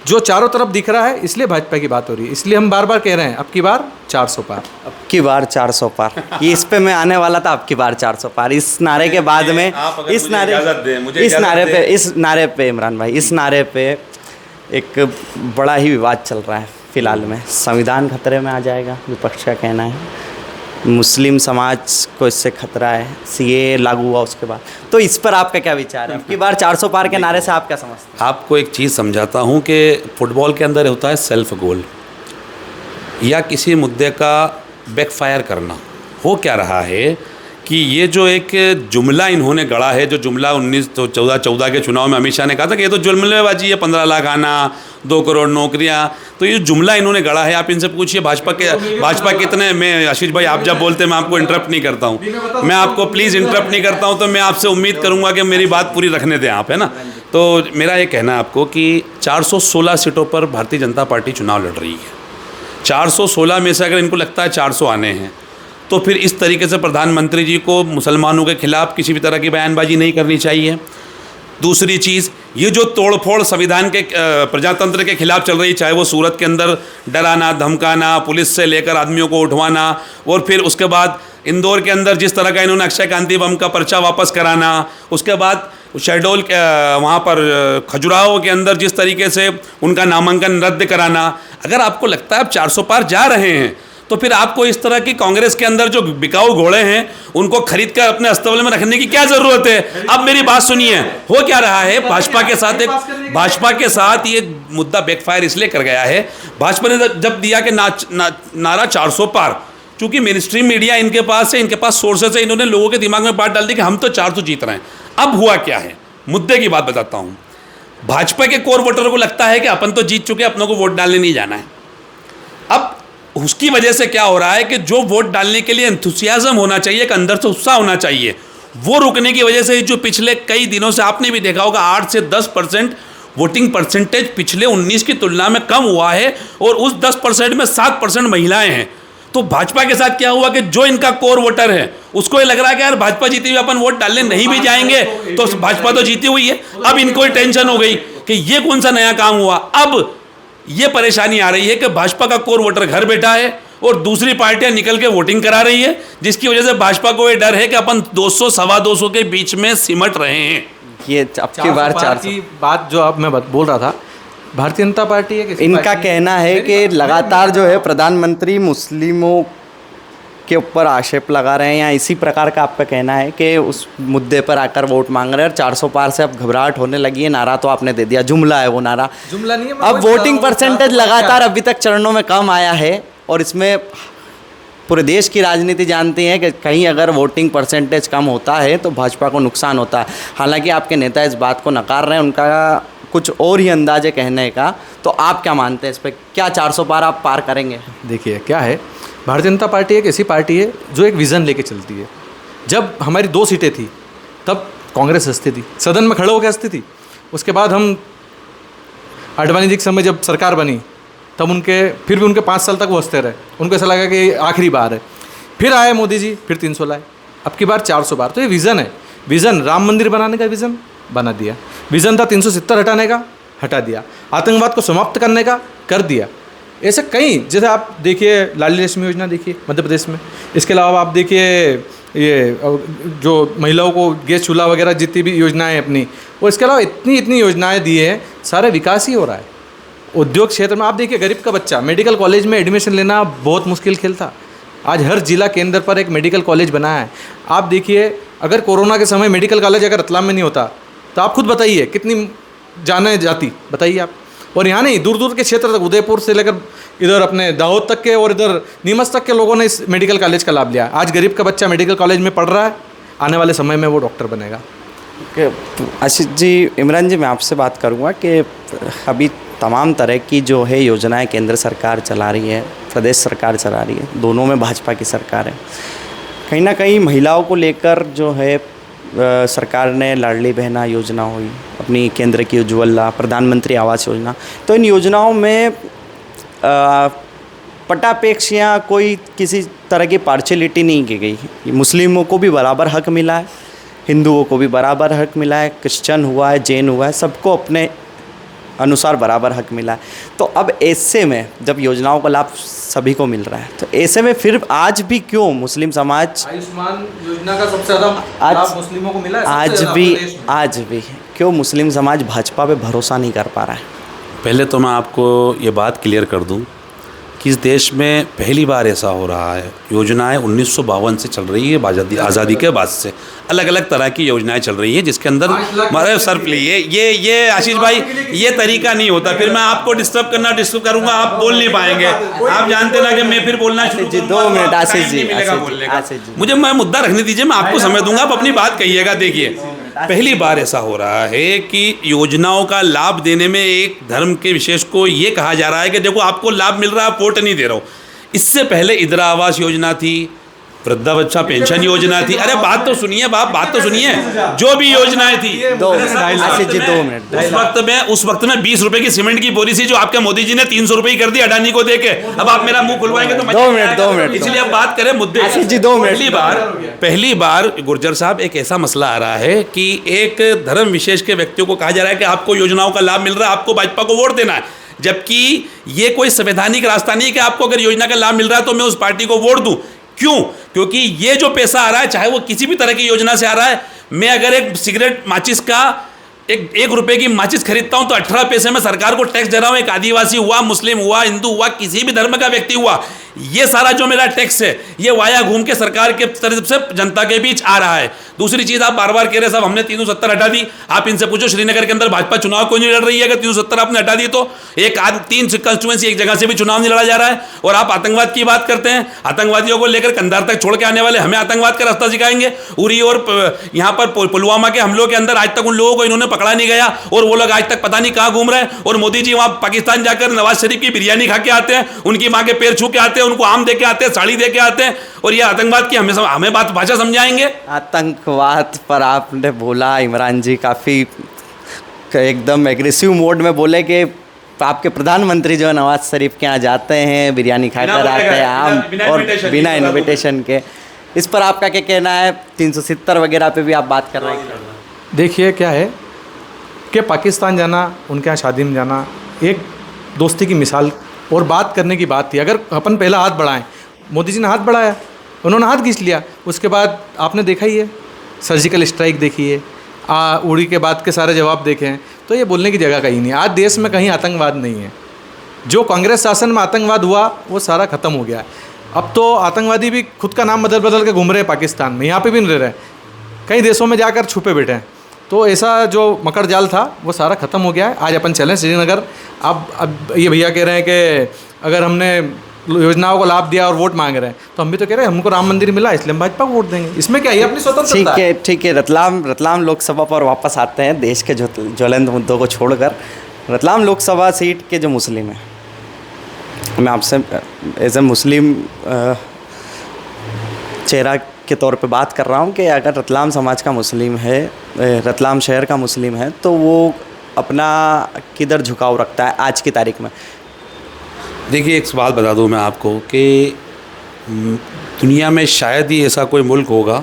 Speaker 1: जो चारों तरफ दिख रहा है इसलिए भाजपा की बात हो रही है। इसलिए हम बार बार कह रहे हैं अब की बार 400 पार,
Speaker 3: अब की बार 400 पार। ये इस पे मैं आने वाला था, अब की बार 400 पार। इस नारे के बाद में इस नारे पे इमरान भाई, इस नारे पे एक बड़ा ही विवाद चल रहा है फिलहाल में। संविधान खतरे में आ जाएगा, विपक्ष का कहना है। मुस्लिम समाज को इससे खतरा है, सीए लागू हुआ उसके बाद। तो इस पर आपका क्या विचार है? अब की बार 400 पार के नारे से आप क्या समझते हैं?
Speaker 2: आपको एक चीज़ समझाता हूँ कि फुटबॉल के अंदर होता है सेल्फ गोल या किसी मुद्दे का बैकफायर करना। हो क्या रहा है कि ये जो एक जुमला इन्होंने गढ़ा है, जो जुमला 1914 के चुनाव में अमित शाह ने कहा था कि ये तो जुमलेबाजी है, 15 लाख आना, 2 करोड़ नौकरियां, तो ये जुमला इन्होंने गढ़ा है। आप इनसे पूछिए भाजपा कितने, मैं आशीष भाई आप जब बोलते हैं मैं आपको इंटरप्ट नहीं करता हूँ, मैं आपको प्लीज़ इंटरप्ट नहीं करता हूँ, तो मैं आपसे उम्मीद करूँगा कि मेरी बात पूरी रखने दें आप, है ना। तो मेरा ये कहना है आपको कि 416 सीटों पर भारतीय जनता पार्टी चुनाव लड़ रही है। 416 में से अगर इनको लगता है 400 आने हैं, तो फिर इस तरीके से प्रधानमंत्री जी को मुसलमानों के खिलाफ किसी भी तरह की बयानबाजी नहीं करनी चाहिए। दूसरी चीज़, ये जो तोड़फोड़ संविधान के प्रजातंत्र के खिलाफ चल रही, चाहे वो सूरत के अंदर डराना धमकाना, पुलिस से लेकर आदमियों को उठवाना, और फिर उसके बाद इंदौर के अंदर जिस तरह का इन्होंने अक्षय कांति बम का पर्चा वापस कराना, उसके बाद शहडोल वहाँ पर खजुराहो के अंदर जिस तरीके से उनका नामांकन रद्द कराना, अगर आपको लगता है आप 400 पार जा रहे हैं, तो फिर आपको इस तरह की कांग्रेस के अंदर जो बिकाऊ घोड़े हैं उनको खरीद कर अपने अस्तबल में रखने की क्या जरूरत है। अब मेरी बात सुनिए, हो क्या रहा है भाजपा के साथ ये मुद्दा बैकफायर इसलिए कर गया है। भाजपा ने जब दिया कि नारा 400 पार, चूंकि मेन स्ट्रीम मीडिया इनके पास है, इनके पास सोर्सेस है, इन्होंने लोगों के दिमाग में बात डाल दी कि हम तो 400 जीत रहे हैं। अब हुआ क्या है, मुद्दे की बात बताता हूं। भाजपा के कोर वोटरों को लगता है कि अपन तो जीत चुके, अपनों को वोट डालने नहीं जाना है। अब उसकी वजह से क्या हो रहा है कि जो वोट डालने के लिए एंथुसियाज्म होना चाहिए, एक अंदर से उत्साह होना चाहिए, वो रुकने की वजह से जो पिछले कई दिनों से आपने भी देखा होगा 8 से 10% वोटिंग परसेंटेज पिछले 19 की तुलना में कम हुआ है, और उस 10% में 7% महिलाएं हैं। तो भाजपा के साथ क्या हुआ कि जो इनका कोर वोटर है उसको ये लग रहा है कि यार भाजपा जीती हुई, अपन वोट डालने नहीं भी जाएंगे तो भाजपा तो जीती हुई है। अब इनको टेंशन हो गई कि ये कौन सा नया काम हुआ। अब ये परेशानी आ रही है कि भाजपा का कोर वोटर घर बैठा है और दूसरी पार्टियां निकल के वोटिंग करा रही है, जिसकी वजह से भाजपा को ये डर है कि अपन 200 सवा 200 के बीच में सिमट रहे हैं।
Speaker 3: ये अब की बार 400
Speaker 1: की बात जो अब मैं बोल रहा था, भारतीय जनता पार्टी है,
Speaker 3: इनका कहना है कि लगातार जो है प्रधानमंत्री मुस्लिमों के ऊपर आक्षेप लगा रहे हैं, या इसी प्रकार का आपका कहना है कि उस मुद्दे पर आकर वोट मांग रहे हैं। और 400 पार से अब घबराहट होने लगी है। नारा तो आपने दे दिया, जुमला है वो नारा,
Speaker 1: जुमला नहीं है।
Speaker 3: अब वोटिंग परसेंटेज लगातार अभी तक चरणों में कम आया है, और इसमें पूरे देश की राजनीति जानती है कि कहीं अगर वोटिंग परसेंटेज कम होता है तो भाजपा को नुकसान होता है। हालांकि आपके नेता इस बात को नकार रहे हैं, उनका कुछ और ही अंदाज है कहने का। तो आप क्या मानते हैं इस पर, क्या 400 पार आप पार करेंगे?
Speaker 1: देखिए क्या है, भारतीय जनता पार्टी एक ऐसी पार्टी है जो एक विज़न लेके चलती है। जब हमारी 2 सीटें थी तब कांग्रेस हंसती थी, सदन में खड़े होकर हंसती थी। उसके बाद हम आडवाणी जी के समय जब सरकार बनी तब फिर भी उनके 5 साल तक वो हंसते रहे, उनको ऐसा लगा कि आखिरी बार है। फिर आए मोदी जी, फिर 300 लाए, अब की बार 400 बार। तो ये विज़न है, विज़न राम मंदिर बनाने का विज़न बना दिया, विज़न था 370 हटाने का, हटा दिया, आतंकवाद को समाप्त करने का कर दिया। ऐसे कई, जैसे आप देखिए लाडली लक्ष्मी योजना देखिए मध्य प्रदेश में, इसके अलावा आप देखिए ये जो महिलाओं को गैस चूल्हा वगैरह जितनी भी योजनाएं अपनी, और इसके अलावा इतनी योजनाएं दी है, सारे विकास ही हो रहा है। उद्योग क्षेत्र में आप देखिए, गरीब का बच्चा मेडिकल कॉलेज में एडमिशन लेना बहुत मुश्किल खेल था, आज हर जिला केंद्र पर एक मेडिकल कॉलेज बना है। आप देखिए, अगर कोरोना के समय मेडिकल कॉलेज अगर रतलाम में नहीं होता तो आप खुद बताइए कितनी जाने जाती, बताइए आप। और यहाँ नहीं, दूर दूर के क्षेत्र तक, उदयपुर से लेकर इधर अपने दाहोद तक के और इधर नीमच तक के लोगों ने इस मेडिकल कॉलेज का लाभ लिया। आज गरीब का बच्चा मेडिकल कॉलेज में पढ़ रहा है, आने वाले समय में वो डॉक्टर बनेगा।
Speaker 3: आशीष जी, इमरान जी, मैं आपसे बात करूँगा कि अभी तमाम तरह की जो है योजनाएं केंद्र सरकार चला रही है, प्रदेश सरकार चला रही है, दोनों में भाजपा की सरकार है। कहीं ना कहीं महिलाओं को लेकर जो है सरकार ने लाडली बहना योजना हुई, अपनी केंद्र की उज्ज्वला, प्रधानमंत्री आवास योजना, तो इन योजनाओं में पटापेक्ष या कोई किसी तरह की पार्शलिटी नहीं की गई। मुस्लिमों को भी बराबर हक मिला है, हिंदुओं को भी बराबर हक मिला है, क्रिश्चियन हुआ है, जैन हुआ है, सबको अपने अनुसार बराबर हक मिला है। तो अब ऐसे में जब योजनाओं का लाभ सभी को मिल रहा है, तो ऐसे में फिर आज भी क्यों मुस्लिम समाज,
Speaker 1: आयुष्मान योजना का सबसे ज़्यादा लाभ मुस्लिमों को मिला है,
Speaker 3: आज भी क्यों मुस्लिम समाज भाजपा पे भरोसा नहीं कर पा रहा है?
Speaker 2: पहले तो मैं आपको ये बात क्लियर कर दूं कि इस देश में पहली बार ऐसा हो रहा है, योजनाएं 1952 से चल रही है, आज़ादी के बाद से अलग अलग तरह की योजनाएं चल रही है, जिसके अंदर हमारे सर प्लीज ये आशीष भाई, ये तरीका नहीं होता। फिर मैं आपको डिस्टर्ब करूंगा, आप बोल नहीं पाएंगे। आप जानते ना कि मैं फिर बोलना शुरू करूंगा,
Speaker 3: 2 मिनट आशीष जी,
Speaker 2: मुझे मैं मुद्दा रखने दीजिए, मैं आपको समय दूंगा, आप अपनी बात कहिएगा। देखिए, पहली बार ऐसा हो रहा है कि योजनाओं का लाभ देने में एक धर्म के विशेष को ये कहा जा रहा है कि देखो आपको लाभ मिल रहा है, आप वोट नहीं दे रहे हो। इससे पहले इंदिरा आवास योजना थी, वृद्धावस्था पेंशन योजना थी। अरे बात तो सुनिए बात तो सुनिए, जो भी योजनाएं थी, उस वक्त में 20 रुपए की सीमेंट की बोरी थी, जो आपके मोदी जी ने 300 रुपए कर दी अडानी को देके। अब आप मेरा मुंह खुलवाएंगे तो
Speaker 3: 2 मिनट,
Speaker 2: इसलिए अब बात करें मुद्दे
Speaker 3: जी। 2 मिनट।
Speaker 2: पहली बार गुर्जर साहब एक ऐसा मसला आ रहा है कि एक धर्म विशेष के व्यक्तियों को कहा जा रहा है कि आपको योजनाओं का लाभ मिल रहा है, आपको भाजपा को वोट देना है, जबकि ये कोई संवैधानिक रास्ता नहीं है कि आपको अगर योजना का लाभ मिल रहा है तो मैं उस पार्टी को वोट दूं। क्यों? क्योंकि ये जो पैसा आ रहा है, चाहे वो किसी भी तरह की योजना से आ रहा है, मैं अगर एक सिगरेट माचिस का एक रुपए की माचिस खरीदता हूं तो 18 पैसे में सरकार को टैक्स दे रहा हूं। एक आदिवासी हुआ, मुस्लिम हुआ, हिंदू हुआ, किसी भी धर्म का व्यक्ति हुआ, ये सारा जो मेरा टैक्स है ये वाया घूम के सरकार के तरफ से जनता के बीच आ रहा है। दूसरी चीज़, आप बार बार कह रहे साहब हमने 370 हटा दी। आप इनसे पूछो श्रीनगर के अंदर भाजपा चुनाव क्यों नहीं लड़ रही है? अगर 370 आपने हटा दी तो एक 3 कंस्टिट्यूएंसी एक जगह से भी चुनाव नहीं लड़ा जा रहा है। और आप आतंकवाद की बात करते हैं, आतंकवादियों को लेकर कंधार तक छोड़ के आने वाले हमें आतंकवाद का रास्ता सिखाएंगे। उरी और यहाँ पर पुलवामा के हमलों के अंदर आज तक उन लोगों को इन्होंने पकड़ा नहीं गया और वो लोग आज तक पता नहीं कहाँ घूम रहे हैं। और मोदी जी वहाँ पाकिस्तान जाकर नवाज शरीफ की बिरयानी खा के आते हैं, उनकी माँ के पैर छू के आते हैं, उनको आम दे के आते हैं, साड़ी दे के आते हैं, और ये आतंकवाद की हमें बात भाषा समझाएंगे।
Speaker 3: आतंकवाद पर आपने बोला, इमरान जी काफ़ी एकदम एग्रेसिव मोड में बोले कि आपके प्रधानमंत्री जो है नवाज शरीफ के यहाँ जाते हैं, बिरयानी खाकर आते हैं आम और बिना इन्विटेशन के। इस पर आपका क्या कहना है? 370 वगैरह पे भी आप बात कर रहे हैं।
Speaker 1: देखिए क्या है कि पाकिस्तान जाना, उनके यहाँ शादी में जाना एक दोस्ती की मिसाल और बात करने की बात थी। अगर अपन पहला हाथ बढ़ाएं, मोदी जी ने हाथ बढ़ाया, उन्होंने हाथ खींच लिया, उसके बाद आपने देखा ही है सर्जिकल स्ट्राइक देखी है, उड़ी के बाद के सारे जवाब देखे हैं। तो ये बोलने की जगह कहीं नहीं। आज देश में कहीं आतंकवाद नहीं है। जो कांग्रेस शासन में आतंकवाद हुआ वो सारा ख़त्म हो गया है। अब तो आतंकवादी भी खुद का नाम बदल बदल के घूम रहे हैं पाकिस्तान में, यहाँ पे भी नहीं रह रहे हैं, कई देशों में जाकर छुपे बैठे हैं। तो ऐसा जो मकर जाल था वो सारा ख़त्म हो गया है। आज अपन चलें श्रीनगर। अब ये भैया कह रहे हैं कि अगर हमने योजनाओं को लाभ दिया और वोट मांग रहे हैं, तो हम भी तो कह रहे हैं हमको राम मंदिर मिला इसलिए हम भाजपा को वोट देंगे। इसमें क्या है? अपनी स्वतंत्रता है।
Speaker 3: ठीक है। रतलाम लोकसभा पर वापस आते हैं, देश के ज्वलंत मुद्दों को छोड़कर। रतलाम लोकसभा सीट के जो मुस्लिम हैं, मैं आपसे एज ए मुस्लिम चेहरा के तौर पे बात कर रहा हूँ कि अगर रतलाम समाज का मुस्लिम है, रतलाम शहर का मुस्लिम है, तो वो अपना किधर झुकाव रखता है आज की तारीख में?
Speaker 2: देखिए, एक सवाल बता दूं मैं आपको कि दुनिया में शायद ही ऐसा कोई मुल्क होगा,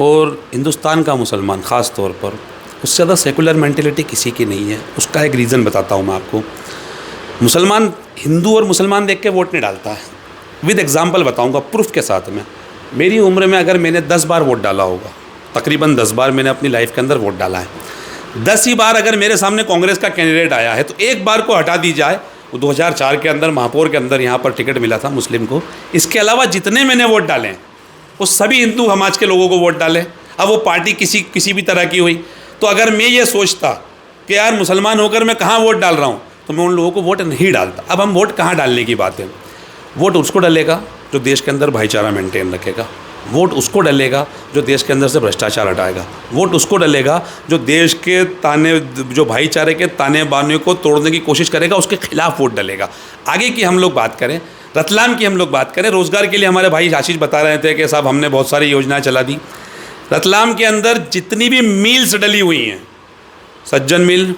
Speaker 2: और हिंदुस्तान का मुसलमान ख़ास तौर पर, उससे ज़्यादा सेकुलर मेंटेलिटी किसी की नहीं है। उसका एक रीज़न बताता हूँ मैं आपको। मुसलमान हिंदू और मुसलमान देख के वोट नहीं डालता है। विद एग्जांपल बताऊँगा प्रूफ के साथ में। मेरी उम्र में अगर मैंने 10 बार वोट डाला होगा, तकरीबन 10 बार मैंने अपनी लाइफ के अंदर वोट डाला है। 10 ही बार अगर मेरे सामने कांग्रेस का कैंडिडेट आया है, तो एक बार को हटा दी जाए, वो 2004 के अंदर महापौर के अंदर यहाँ पर टिकट मिला था मुस्लिम को। इसके अलावा जितने मैंने वोट डाले हैं वो सभी हिंदू समाज के लोगों को वोट डाले। अब वो पार्टी किसी भी तरह की हुई, तो अगर मैं ये सोचता कि यार मुसलमान होकर मैं कहाँ वोट डाल रहा हूँ, तो मैं उन लोगों को वोट नहीं डालता। अब हम वोट कहाँ डालने की बात है। वोट उसको डालेगा जो देश के अंदर भाईचारा मेंटेन रखेगा। वोट उसको डालेगा जो देश के अंदर से भ्रष्टाचार हटाएगा। वोट उसको डालेगा जो देश के जो भाईचारे के ताने बाने को तोड़ने की कोशिश करेगा, उसके खिलाफ वोट डालेगा। आगे की हम लोग बात करें, रतलाम की हम लोग बात करें, रोज़गार के लिए हमारे भाई आशीष बता रहे थे कि साहब हमने बहुत सारी योजनाएं चला दी। रतलाम के अंदर जितनी भी मिल्स डली हुई हैं, सज्जन मिल,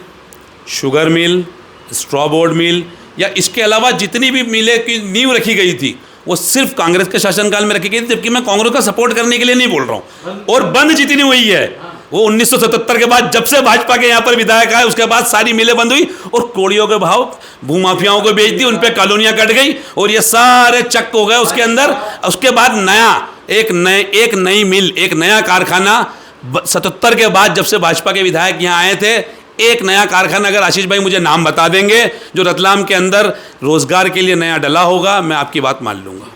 Speaker 2: शुगर मिल, स्ट्रॉ बोर्ड मिल, या इसके अलावा जितनी भी मिलें की नींव रखी गई थी, वो सिर्फ कांग्रेस के शासनकाल में रखी गई थी। जबकि मैं कांग्रेस का सपोर्ट करने के लिए नहीं बोल रहा हूँ। और बंद जितनी हुई है वो 1977 के बाद, जब से भाजपा के यहाँ पर विधायक आए, उसके बाद सारी मिलें बंद हुई और कोड़ियों के भाव भूमाफियाओं को बेच दी, उन पर कॉलोनियाँ कट गई और ये सारे चक हो गए उसके अंदर। उसके बाद एक नई मिल, एक नया कारखाना 77 के बाद, जब से भाजपा के विधायक यहाँ आए थे, एक नया कारखाना अगर आशीष भाई मुझे नाम बता देंगे जो रतलाम के अंदर रोजगार के लिए नया डला होगा, मैं आपकी बात मान लूँगा।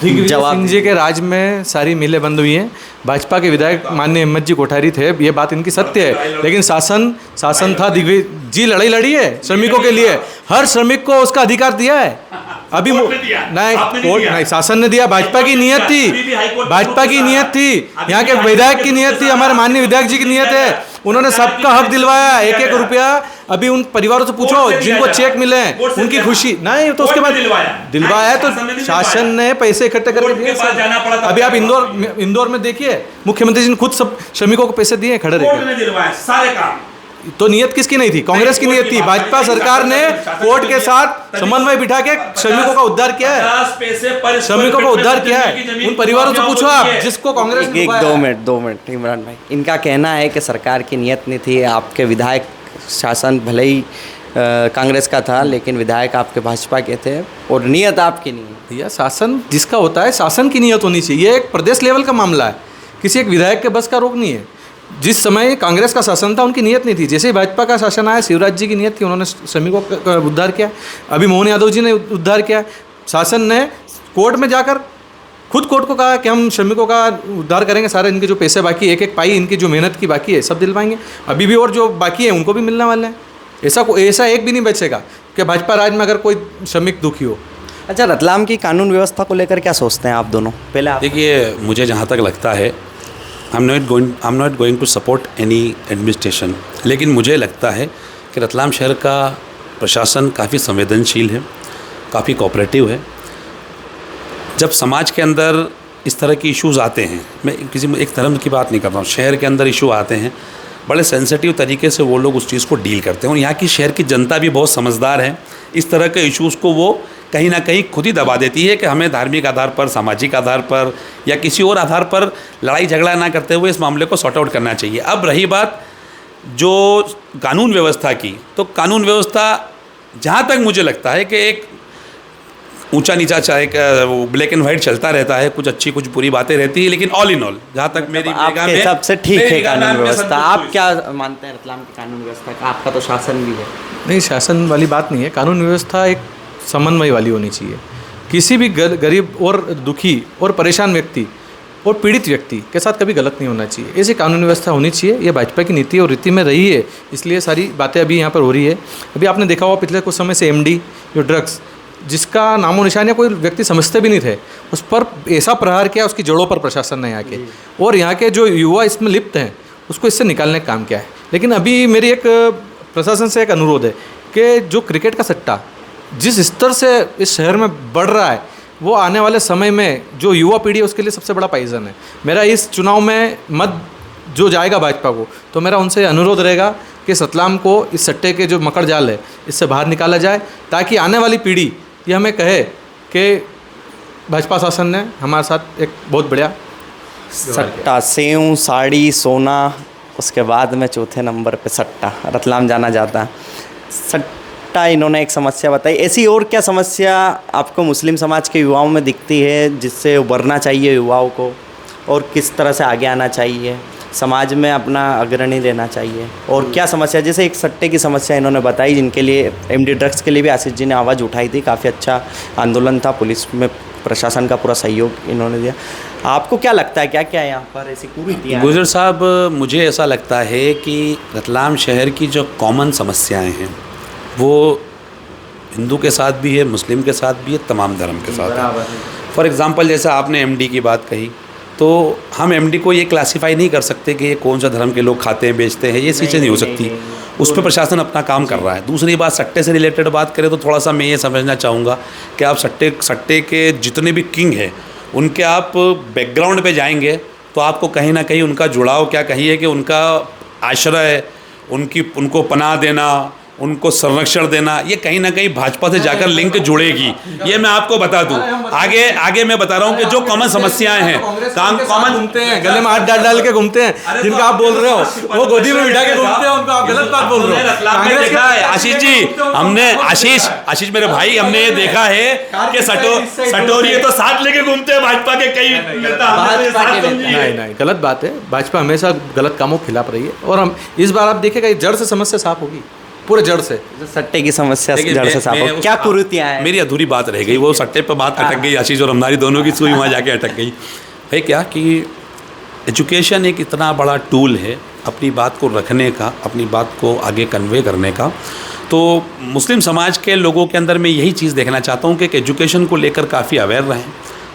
Speaker 1: दिग्विजय सिंह जी के राज में सारी मिलें बंद हुई हैं। भाजपा के विधायक माननीय हिम्मत जी कोठारी थे, ये बात इनकी सत्य है। लेकिन शासन था, दिग्विजय जी लड़ाई लड़ी है श्रमिकों के लिए, हर श्रमिक को उसका अधिकार दिया है। अभी नहीं, शासन ने दिया, भाजपा की नियत थी, भाजपा की नियत थी, यहाँ के विधायक की नियत थी, हमारे माननीय विधायक जी की नियत है। उन्होंने सबका हक दिलवाया, एक एक रुपया। अभी उन परिवारों से पूछो जिनको चेक मिले उनकी खुशी नहीं, तो उसके बाद दिलवाया तो शासन ने पैसे इकट्ठे करके दिए। अभी आप इंदौर में देखिए, मुख्यमंत्री जी ने खुद सब श्रमिकों को पैसे दिए खड़े रहे। तो नियत किसकी नहीं थी? कांग्रेस की नियत थी। भाजपा सरकार ने कोर्ट के साथ समन्वय बिठा के श्रमिकों का उद्धार किया है, श्रमिकों का उद्धार किया है। उन परिवारों से पूछो आप जिसको कांग्रेस ने।
Speaker 3: 2 मिनट इमरान भाई, इनका कहना है कि सरकार की नियत नहीं थी। आपके विधायक शासन भले ही कांग्रेस का था, लेकिन विधायक आपके भाजपा के थे और नियत आपकी नहीं है।
Speaker 1: भैया, शासन जिसका होता है, शासन की नियत होनी चाहिए। ये एक प्रदेश लेवल का मामला है, किसी एक विधायक के बस का रोक नहीं है। जिस समय कांग्रेस का शासन था उनकी नियत नहीं थी। जैसे ही भाजपा का शासन आया, शिवराज जी की नियत थी, उन्होंने श्रमिकों का उद्धार किया। अभी मोहन यादव जी ने उद्धार किया। शासन ने कोर्ट में जाकर खुद कोर्ट को कहा कि हम श्रमिकों का उद्धार करेंगे, सारे इनके जो पैसे बाकी एक एक पाई इनकी जो मेहनत की बाकी है सब दिलवाएंगे। अभी भी और जो बाकी है उनको भी मिलने वाले हैं। ऐसा एक भी नहीं बचेगा कि भाजपा राज में अगर कोई श्रमिक दुखी हो।
Speaker 3: अच्छा, रतलाम की कानून व्यवस्था को लेकर क्या सोचते हैं आप दोनों? पहले आप
Speaker 2: देखिए, मुझे जहाँ तक लगता है, I am not going to support any administration, लेकिन मुझे लगता है कि रतलाम शहर का प्रशासन काफ़ी संवेदनशील है, काफ़ी कोऑपरेटिव है। जब समाज के अंदर इस तरह की इश्यूज़ आते हैं, मैं किसी एक धर्म की बात नहीं कर रहा हूँ, शहर के अंदर इशू आते हैं, बड़े सेंसिटिव तरीके से वो लोग उस चीज़ को डील करते हैं। और यहाँ की शहर की जनता भी बहुत समझदार है। इस तरह के इश्यूज़ को वो कहीं ना कहीं खुद ही दबा देती है कि हमें धार्मिक आधार पर, सामाजिक आधार पर या किसी और आधार पर लड़ाई झगड़ा ना करते हुए इस मामले को सॉर्ट आउट करना चाहिए। अब रही बात जो कानून व्यवस्था की, तो कानून व्यवस्था जहाँ तक मुझे लगता है कि एक ऊंचा नीचा चाहे ब्लैक एंड वाइट चलता रहता है, कुछ अच्छी कुछ बुरी बातें रहती है, लेकिन ऑल इन ऑल जहाँ तक मेरी
Speaker 3: आपके हिसाब से ठीक है कानून व्यवस्था। आप क्या मानते हैं रतलाम की कानून व्यवस्था का? आपका तो शासन भी है।
Speaker 1: नहीं, शासन वाली बात नहीं है। कानून व्यवस्था एक समन्वय वाली होनी चाहिए। किसी भी गरीब और दुखी और परेशान व्यक्ति और पीड़ित व्यक्ति के साथ कभी गलत नहीं होना चाहिए। ऐसी कानून व्यवस्था होनी चाहिए। ये भाजपा की नीति और रीति में रही है, इसलिए सारी बातें अभी यहाँ पर हो रही है। अभी आपने देखा हुआ पिछले कुछ समय से एमडी जो ड्रग्स, जिसका नामो निशान या कोई व्यक्ति समझते भी नहीं थे, उस पर ऐसा प्रहार किया उसकी जड़ों पर प्रशासन ने यहाँ के, और यहाँ के जो युवा इसमें लिप्त हैं उसको इससे निकालने का काम किया है। लेकिन अभी मेरी एक प्रशासन से एक अनुरोध है कि जो क्रिकेट का सट्टा जिस स्तर से इस शहर में बढ़ रहा है, वो आने वाले समय में जो युवा पीढ़ी है उसके लिए सबसे बड़ा पाइजन है। मेरा इस चुनाव में मत जो जाएगा भाजपा को, तो मेरा उनसे अनुरोध रहेगा कि रतलाम को इस सट्टे के जो मकड़ जाल है इससे बाहर निकाला जाए, ताकि आने वाली पीढ़ी ये हमें कहे कि भाजपा शासन ने हमारे साथ एक बहुत बढ़िया
Speaker 3: सट्टा, सेव, साड़ी, सोना, उसके बाद में चौथे नंबर पे सट्टा, रतलाम जाना जाता है। सट्टा इन्होंने एक समस्या बताई। ऐसी और क्या समस्या आपको मुस्लिम समाज के युवाओं में दिखती है जिससे उभरना चाहिए युवाओं को, और किस तरह से आगे आना चाहिए, समाज में अपना अग्रणी लेना चाहिए? और क्या समस्या, जैसे एक सट्टे की समस्या इन्होंने बताई, जिनके लिए एमडी ड्रग्स के लिए भी आशीष जी ने आवाज़ उठाई थी, काफ़ी अच्छा आंदोलन था, पुलिस में प्रशासन का पूरा सहयोग इन्होंने दिया। आपको क्या लगता है क्या क्या यहाँ पर ऐसी कुरीतियाँ?
Speaker 2: गुजर साहब, मुझे ऐसा लगता है कि रतलाम शहर की जो कॉमन समस्याएं हैं वो हिंदू के साथ भी है, मुस्लिम के साथ भी है, तमाम धर्म के साथ है। फॉर एग्ज़ाम्पल, जैसे आपने एमडी की बात कही, तो हम एमडी को ये क्लासीफाई नहीं कर सकते कि ये कौन सा धर्म के लोग खाते हैं, बेचते हैं, ये चीज़ें नहीं हो सकती। उस पर प्रशासन अपना काम कर रहा है। दूसरी बात, सट्टे से रिलेटेड बात करें तो थोड़ा सा मैं ये समझना चाहूँगा कि आप सट्टे के जितने भी किंग हैं उनके आप बैकग्राउंड पे जाएंगे तो आपको कहीं ना कहीं उनका जुड़ाव, क्या कहिए कि उनका आश्रय, उनको पनाह देना, उनको संरक्षण देना, ये कहीं ना कहीं भाजपा से जाकर लिंक जुड़ेगी। ये मैं आपको बता दूं। आगे मैं बता रहा हूं कि जो कॉमन समस्याएं हैं, कॉमन
Speaker 1: घूमते हैं, गले में हाथ डाल के घूमते हैं, जिनका आप बोल रहे हो वो गोदी में बिठा के घूमते हैं, उनको आप गलत बात बोल रहे हो।
Speaker 2: देखा है आशीष जी, हमने आशीष मेरे भाई, हमने ये देखा है कि सटोरी तो साथ लेके घूमते हैं भाजपा के कई नेता।
Speaker 1: नहीं, गलत बात है। भाजपा हमेशा गलत कामों के खिलाफ रही है, और हम इस बार आप देखेगा जड़ से समस्या साफ होगी, पूरे जड़ से।
Speaker 3: सट्टे की समस्या जड़ से साफ हो, क्या कुरीतियाँ हैं?
Speaker 2: मेरी अधूरी बात रह गई, वो सट्टे पर बात अटक गई, आशीष और हमारी दोनों की सुई वहाँ जाके अटक गई है। क्या कि एजुकेशन एक इतना बड़ा टूल है अपनी बात को रखने का, अपनी बात को आगे कन्वे करने का। तो मुस्लिम समाज के लोगों के अंदर मैं यही चीज़ देखना चाहता हूँ कि एजुकेशन को लेकर काफ़ी अवेयर रहें।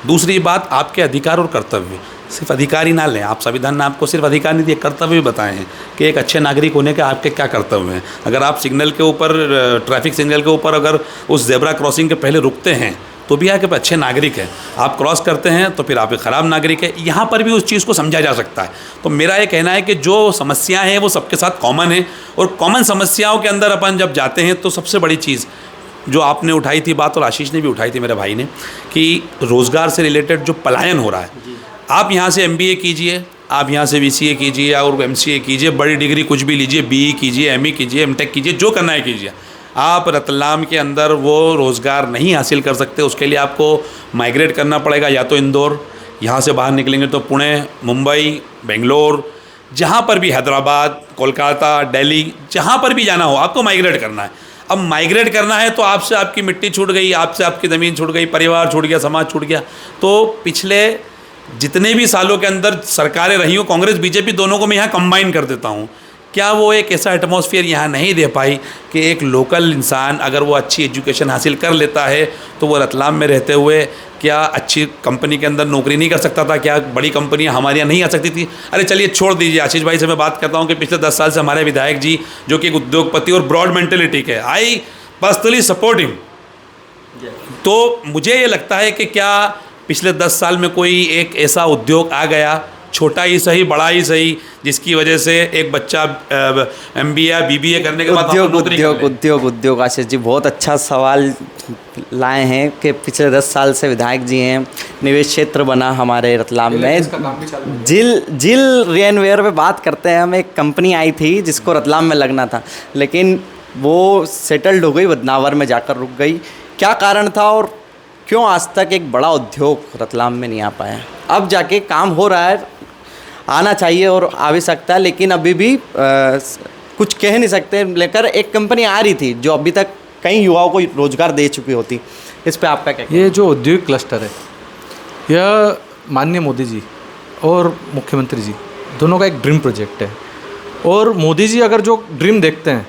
Speaker 2: दूसरी बात, आपके अधिकार और कर्तव्य, सिर्फ अधिकार ही ना लें। आप संविधान ने आपको सिर्फ अधिकार नहीं दिए, कर्तव्य भी बताए हैं कि एक अच्छे नागरिक होने के आपके क्या कर्तव्य हैं। अगर आप सिग्नल के ऊपर, ट्रैफिक सिग्नल के ऊपर अगर उस जेब्रा क्रॉसिंग के पहले रुकते हैं तो भी आप अच्छे नागरिक हैं। आप क्रॉस करते हैं तो फिर आप एक ख़राब नागरिक है। यहाँ पर भी उस चीज़ को समझा जा सकता है। तो मेरा ये कहना है कि जो समस्याएँ हैं वो सबके साथ कॉमन है, और कॉमन समस्याओं के अंदर अपन जब जाते हैं तो सबसे बड़ी चीज़ जो आपने उठाई थी बात, और आशीष ने भी उठाई थी मेरे भाई ने, कि रोज़गार से रिलेटेड जो पलायन हो रहा है। आप यहाँ से MBA कीजिए, आप यहाँ से VCA कीजिए और MCA कीजिए, बड़ी डिग्री कुछ भी लीजिए, BE कीजिए, ME कीजिए, MTech कीजिए, जो करना है कीजिए, आप रतलाम के अंदर वो रोज़गार नहीं हासिल कर सकते। उसके लिए आपको माइग्रेट करना पड़ेगा, या तो इंदौर, यहाँ से बाहर निकलेंगे तो पुणे, मुंबई, बेंगलोर, जहाँ पर भी, हैदराबाद, कोलकाता, दिल्ली, जहाँ पर भी जाना हो आपको माइग्रेट करना है। अब माइग्रेट करना है तो आपसे आपकी मिट्टी छूट गई, आपसे आपकी ज़मीन छूट गई, परिवार छूट गया, समाज छूट गया। तो पिछले जितने भी सालों के अंदर सरकारें रही हो, कांग्रेस बीजेपी दोनों को मैं यहाँ कंबाइन कर देता हूँ, क्या वो एक ऐसा एटमॉस्फेयर यहाँ नहीं दे पाई कि एक लोकल इंसान अगर वो अच्छी एजुकेशन हासिल कर लेता है तो वो रतलाम में रहते हुए क्या अच्छी कंपनी के अंदर नौकरी नहीं कर सकता था? क्या बड़ी कंपनियां हमारे यहाँ नहीं आ सकती थी? अरे चलिए छोड़ दीजिए, आशीष भाई से मैं बात करता हूँ कि पिछले 10 साल से हमारे विधायक जी जो कि एक उद्योगपति और ब्रॉड मेंटेलिटी के, आई पर्सनली सपोर्ट हिम। तो मुझे ये लगता है कि क्या पिछले 10 साल में कोई एक ऐसा उद्योग आ गया, छोटा ही सही बड़ा ही सही, जिसकी वजह से एक बच्चा MBA या BBA करने के बाद
Speaker 3: उद्योग आशीष जी बहुत अच्छा सवाल लाए हैं कि पिछले 10 साल से विधायक जी हैं, निवेश क्षेत्र बना हमारे रतलाम में। जिल रेनवेयर पे बात करते हैं हम, एक कंपनी आई थी जिसको रतलाम में लगना था, लेकिन वो सेटल्ड हो गई, बदनावर में जाकर रुक गई। क्या कारण था और क्यों आज तक एक बड़ा उद्योग रतलाम में नहीं आ पाया? अब जाके काम हो रहा है, आना चाहिए और आ भी सकता है, लेकिन अभी भी कुछ कह नहीं सकते। लेकर एक कंपनी आ रही थी जो अभी तक कई युवाओं को रोजगार दे चुकी होती, इस पे आपका क्या?
Speaker 1: ये जो औद्योगिक क्लस्टर है, यह माननीय मोदी जी और मुख्यमंत्री जी दोनों का एक ड्रीम प्रोजेक्ट है, और मोदी जी अगर जो ड्रीम देखते हैं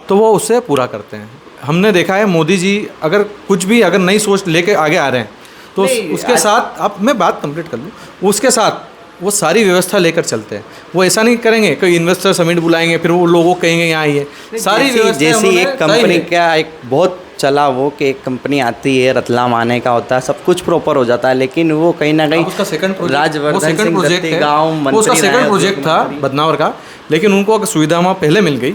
Speaker 1: तो वो उससे पूरा करते हैं। हमने देखा है मोदी जी अगर कुछ भी अगर नई सोच लेके आगे आ रहे हैं तो उसके साथ, अब मैं बात कंप्लीट कर लूँ, उसके साथ वो सारी व्यवस्था लेकर चलते हैं। वो ऐसा नहीं करेंगे कोई इन्वेस्टर समिट बुलाएंगे फिर वो लोगों को कहेंगे यहाँ आइए, सारी व्यवस्था
Speaker 3: जैसी एक कंपनी का एक बहुत चला वो कि एक कंपनी आती है, रतलाम आने का होता है, सब कुछ प्रॉपर हो जाता है, लेकिन वो कहीं ना कहीं
Speaker 1: उसका सेकंड
Speaker 3: राजवर्धन सिंह गाँव
Speaker 1: उसका सेकंड प्रोजेक्ट था बदनावर का, लेकिन उनको अगर सुविधा वहाँ पहले मिल गई,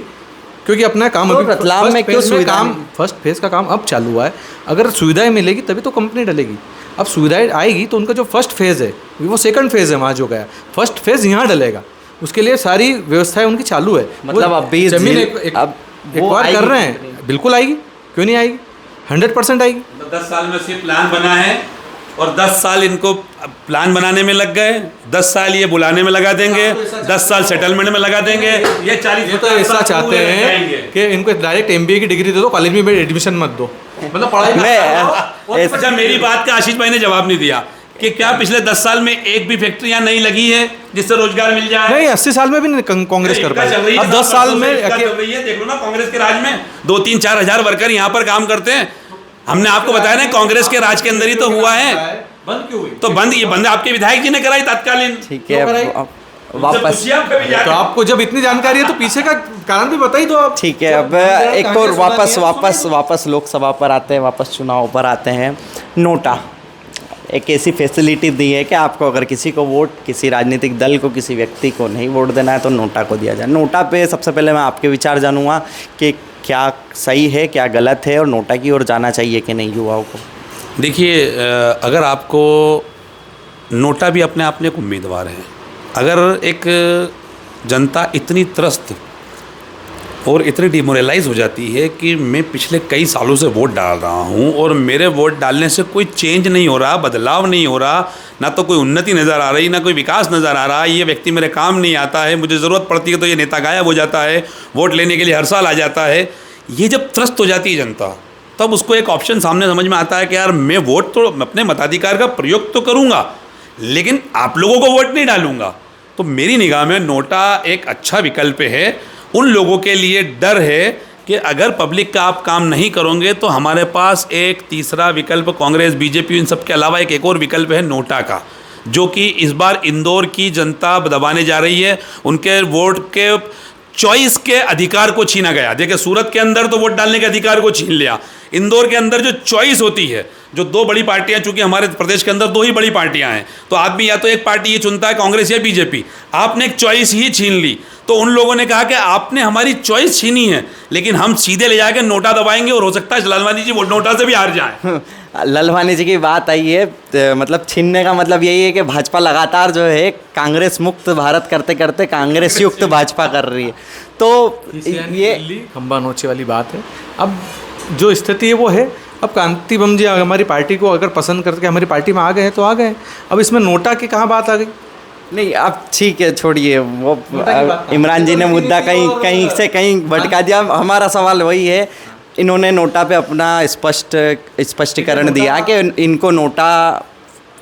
Speaker 1: क्योंकि अपना काम अभी
Speaker 3: रतलाम में क्यों सुविधा,
Speaker 1: काम फर्स्ट फेज़ का काम अब चालू हुआ है। अगर सुविधाएं मिलेगी तभी तो कंपनी डलेगी। अब सुविधाएं आएगी तो उनका जो फर्स्ट फेज़ है वो सेकंड फेज़ है, वहाँ जो गया फर्स्ट फेज़ यहाँ डलेगा, उसके लिए सारी व्यवस्थाएं उनकी चालू है।
Speaker 3: मतलब अभी
Speaker 1: जमीन एक बार कर रहे हैं, बिल्कुल आएगी, क्यों नहीं आएगी, 100% आएगी।
Speaker 2: 10 साल में सिर्फ प्लान बना है और 10 साल इनको प्लान बनाने में लग गए, 10 साल ये बुलाने में लगा देंगे, 10 साल सेटलमेंट में लगा देंगे। ये 40
Speaker 1: तो ऐसा चाहते हैं कि इनको डायरेक्ट MBA की डिग्री दे दो, कॉलेज में एडमिशन मत दो, मतलब पढ़ाई में।
Speaker 2: अच्छा, मेरी बात का आशीष भाई ने जवाब नहीं दिया कि क्या पिछले 10 साल में एक भी फैक्ट्री यहाँ नहीं लगी है जिससे रोजगार मिल जाए?
Speaker 1: नहीं, 80 साल में भी नहीं कांग्रेस कर पाई, अब 10 साल में
Speaker 2: चल रही है। देख लो ना, कांग्रेस के राज में 2-3-4 हज़ार वर्कर यहाँ पर काम करते हैं। हमने आपको बताया ना, कांग्रेस के राज के अंदर ही तो हुआ है।
Speaker 1: बंद क्यों हुई?
Speaker 2: तो बंद आपके विधायक जी ने कराई तत्कालीन।
Speaker 3: ठीक है, वापस
Speaker 1: तो आपको जब इतनी जानकारी है तो पीछे का कारण भी बताइए तो आप।
Speaker 3: ठीक है, अब एक और वापस लोकसभा पर आते हैं, वापस चुनाव पर आते हैं। नोटा एक ऐसी फैसिलिटी दी है कि आपको अगर किसी को वोट, किसी राजनीतिक दल को, किसी व्यक्ति को नहीं वोट देना है तो नोटा को दिया जाए। नोटा पे सबसे पहले मैं आपके विचार जानूंगा कि क्या सही है, क्या गलत है, और नोटा की ओर जाना चाहिए कि नहीं युवाओं को?
Speaker 2: देखिए, अगर आपको नोटा भी अपने आप में एक उम्मीदवार है, अगर एक जनता इतनी त्रस्त और इतनी डिमोरलाइज हो जाती है कि मैं पिछले कई सालों से वोट डाल रहा हूँ और मेरे वोट डालने से कोई चेंज नहीं हो रहा, बदलाव नहीं हो रहा, ना तो कोई उन्नति नज़र आ रही, ना कोई विकास नज़र आ रहा, ये व्यक्ति मेरे काम नहीं आता है, मुझे ज़रूरत पड़ती है तो ये नेता गायब हो जाता है, वोट लेने के लिए हर साल आ जाता है, ये जब त्रस्त हो जाती है जनता, तब उसको एक ऑप्शन सामने समझ में आता है कि यार मैं वोट तो अपने मताधिकार का प्रयोग तो करूँगा, लेकिन आप लोगों को वोट नहीं डालूंगा। तो मेरी निगाह में नोटा एक अच्छा विकल्प है। उन लोगों के लिए डर है कि अगर पब्लिक का आप काम नहीं करोगे तो हमारे पास एक तीसरा विकल्प कांग्रेस, बीजेपी, इन सब के अलावा एक और विकल्प है नोटा का, जो कि इस बार इंदौर की जनता दबाने जा रही है। उनके वोट के चॉइस के अधिकार को छीना गया। देखिए, सूरत के अंदर तो वोट डालने के अधिकार को छीन लिया, इंदौर के अंदर जो चॉइस होती है, जो दो बड़ी पार्टियां, चूंकि हमारे प्रदेश के अंदर दो ही बड़ी पार्टियां हैं, तो आदमी या तो एक पार्टी ये चुनता है, कांग्रेस या बीजेपी। आपने एक चॉइस ही छीन ली, तो उन लोगों ने कहा कि आपने हमारी चॉइस छीनी है, लेकिन हम सीधे ले जाकर नोटा दबाएंगे और हो सकता है लालवानी जी वो नोटा से भी हार जाए।
Speaker 3: लालवानी जी की बात आई है, मतलब छीनने का मतलब यही है कि भाजपा लगातार जो है कांग्रेस मुक्त भारत करते करते कांग्रेस युक्त भाजपा कर रही है, तो ये
Speaker 1: खंबा नोचे वाली बात है। अब जो स्थिति है वो है, अब कांति बम जी हमारी पार्टी को अगर पसंद करके हमारी पार्टी में आ गए तो आ गए, अब इसमें नोटा की कहाँ बात आ गई?
Speaker 3: नहीं, अब ठीक है, छोड़िए वो। इमरान जी ने मुद्दा कहीं से कहीं भटका दिया। हमारा सवाल वही है इन्होंने नोटा पे अपना स्पष्टीकरण दिया कि इनको नोटा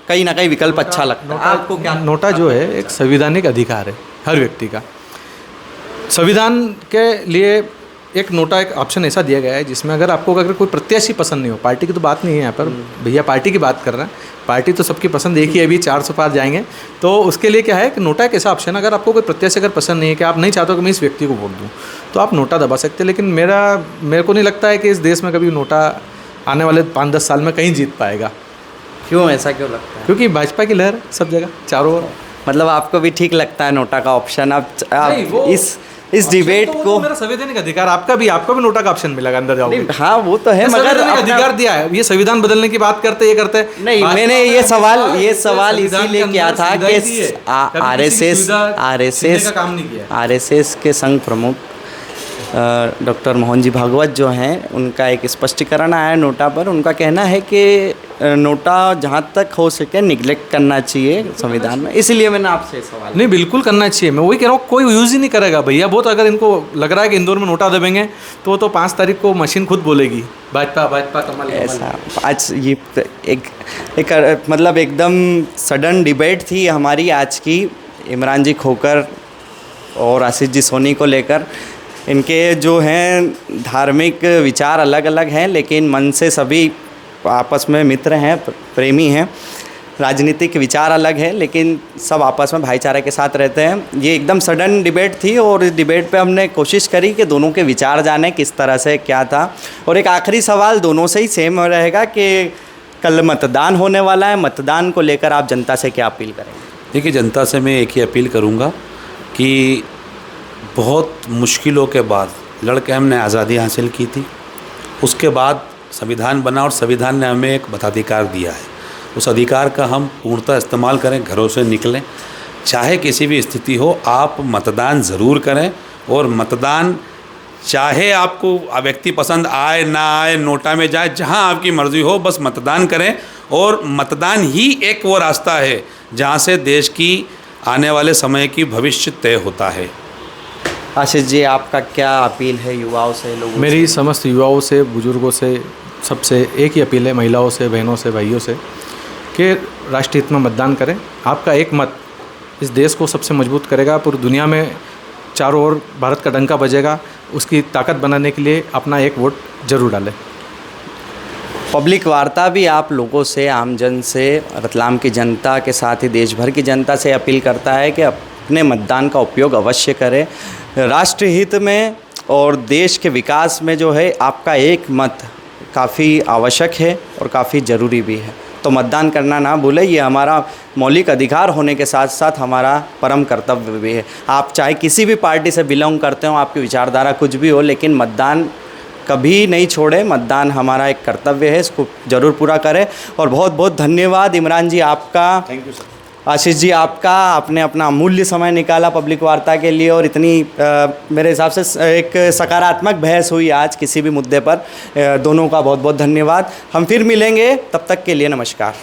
Speaker 3: कहीं ना कहीं विकल्प अच्छा लगता है। आपको क्या
Speaker 1: नोटा जो है एक संवैधानिक अधिकार है हर व्यक्ति का। संविधान के लिए एक नोटा एक ऑप्शन ऐसा दिया गया है जिसमें अगर कोई प्रत्याशी पसंद नहीं हो, पार्टी की तो बात नहीं है यहाँ पर, भैया पार्टी की बात कर रहे हैं, पार्टी तो सबकी पसंद एक ही है, अभी 400 पार जाएंगे, तो उसके लिए क्या है कि नोटा एक ऐसा ऑप्शन है, अगर आपको कोई प्रत्याशी अगर पसंद नहीं है कि आप नहीं चाहते हो कि मैं इस व्यक्ति को वोट दूँ, तो आप नोटा दबा सकते हैं। लेकिन मेरे को नहीं लगता है कि इस देश में कभी नोटा आने वाले 5-10 साल में कहीं जीत पाएगा।
Speaker 3: क्यों, ऐसा क्यों लगता है?
Speaker 1: क्योंकि भाजपा की लहर सब जगह चारों ओर।
Speaker 3: मतलब आपको भी ठीक लगता है नोटा का ऑप्शन? आप इस डिबेट को,
Speaker 1: मेरा संवैधानिक अधिकार, आपका भी नोटा का ऑप्शन मिलेगा, अंदर जाओगे।
Speaker 3: हाँ वो तो है, मगर
Speaker 1: अधिकार दिया है, ये संविधान बदलने की बात करते, ये करते
Speaker 3: नहीं। मैंने ये सवाल इसीलिए किया था कि आरएसएस के संघ प्रमुख डॉक्टर मोहन जी भागवत जो हैं, उनका एक स्पष्टीकरण आया नोटा पर। उनका कहना है कि नोटा जहाँ तक हो सके निगलेक्ट करना चाहिए संविधान में, इसलिए मैंने आपसे सवाल।
Speaker 1: नहीं, बिल्कुल करना चाहिए, मैं वही कह रहा हूँ, कोई यूज़ ही नहीं करेगा भैया। बहुत अगर इनको लग रहा है कि इंदौर में नोटा दबेंगे तो 5 तारीख को मशीन खुद बोलेगी भाजपा कमल।
Speaker 3: ऐसा आज ये एक मतलब एकदम सडन डिबेट थी हमारी आज की, इमरान जी खोकर और आशीष जी सोनी को लेकर। इनके जो हैं धार्मिक विचार अलग अलग हैं, लेकिन मन से सभी आपस में मित्र हैं, प्रेमी हैं। राजनीतिक विचार अलग है, लेकिन सब आपस में भाईचारे के साथ रहते हैं। ये एकदम सडन डिबेट थी और इस डिबेट पे हमने कोशिश करी कि दोनों के विचार जाने किस तरह से क्या था। और एक आखिरी सवाल दोनों से ही सेम रहेगा कि कल मतदान होने वाला है, मतदान को लेकर आप जनता से क्या अपील करेंगे?
Speaker 2: देखिए, जनता से मैं एक ही अपील करूँगा कि बहुत मुश्किलों के बाद लड़के हमने आज़ादी हासिल की थी, उसके बाद संविधान बना और संविधान ने हमें एक मताधिकार दिया है। उस अधिकार का हम पूर्णतः इस्तेमाल करें, घरों से निकलें, चाहे किसी भी स्थिति हो, आप मतदान ज़रूर करें। और मतदान चाहे आपको व्यक्ति पसंद आए ना आए, नोटा में जाए, जहां आपकी मर्ज़ी हो, बस मतदान करें। और मतदान ही एक वो रास्ता है जहां से देश की आने वाले समय की भविष्य तय होता है।
Speaker 3: आशीष जी, आपका क्या अपील है युवाओं से, लोगों
Speaker 1: मेरी समस्त युवाओं से, बुजुर्गों से, सबसे एक ही अपील है, महिलाओं से, बहनों से, भाइयों से, कि राष्ट्रीय हित में मतदान करें। आपका एक मत इस देश को सबसे मजबूत करेगा, पूरी दुनिया में चारों ओर भारत का डंका बजेगा। उसकी ताकत बनाने के लिए अपना एक वोट जरूर डालें।
Speaker 3: पब्लिक वार्ता भी आप लोगों से, आमजन से, रतलाम की जनता के साथ ही देश भर की जनता से अपील करता है कि अपने मतदान का उपयोग अवश्य करें। राष्ट्र हित में और देश के विकास में जो है आपका एक मत काफ़ी आवश्यक है और काफ़ी ज़रूरी भी है। तो मतदान करना ना भूलें, ये हमारा मौलिक अधिकार होने के साथ साथ हमारा परम कर्तव्य भी है। आप चाहे किसी भी पार्टी से बिलोंग करते हो, आपकी विचारधारा कुछ भी हो, लेकिन मतदान कभी नहीं छोड़े। मतदान हमारा एक कर्तव्य है, इसको ज़रूर पूरा करें। और बहुत बहुत धन्यवाद इमरान जी आपका।
Speaker 2: Thank you sir.
Speaker 3: Ashish ji आपका, आपने अपना अमूल्य समय निकाला पब्लिक वार्ता के लिए, और इतनी मेरे हिसाब से एक सकारात्मक बहस हुई आज किसी भी मुद्दे पर। दोनों का बहुत बहुत धन्यवाद। हम फिर मिलेंगे, तब तक के लिए नमस्कार।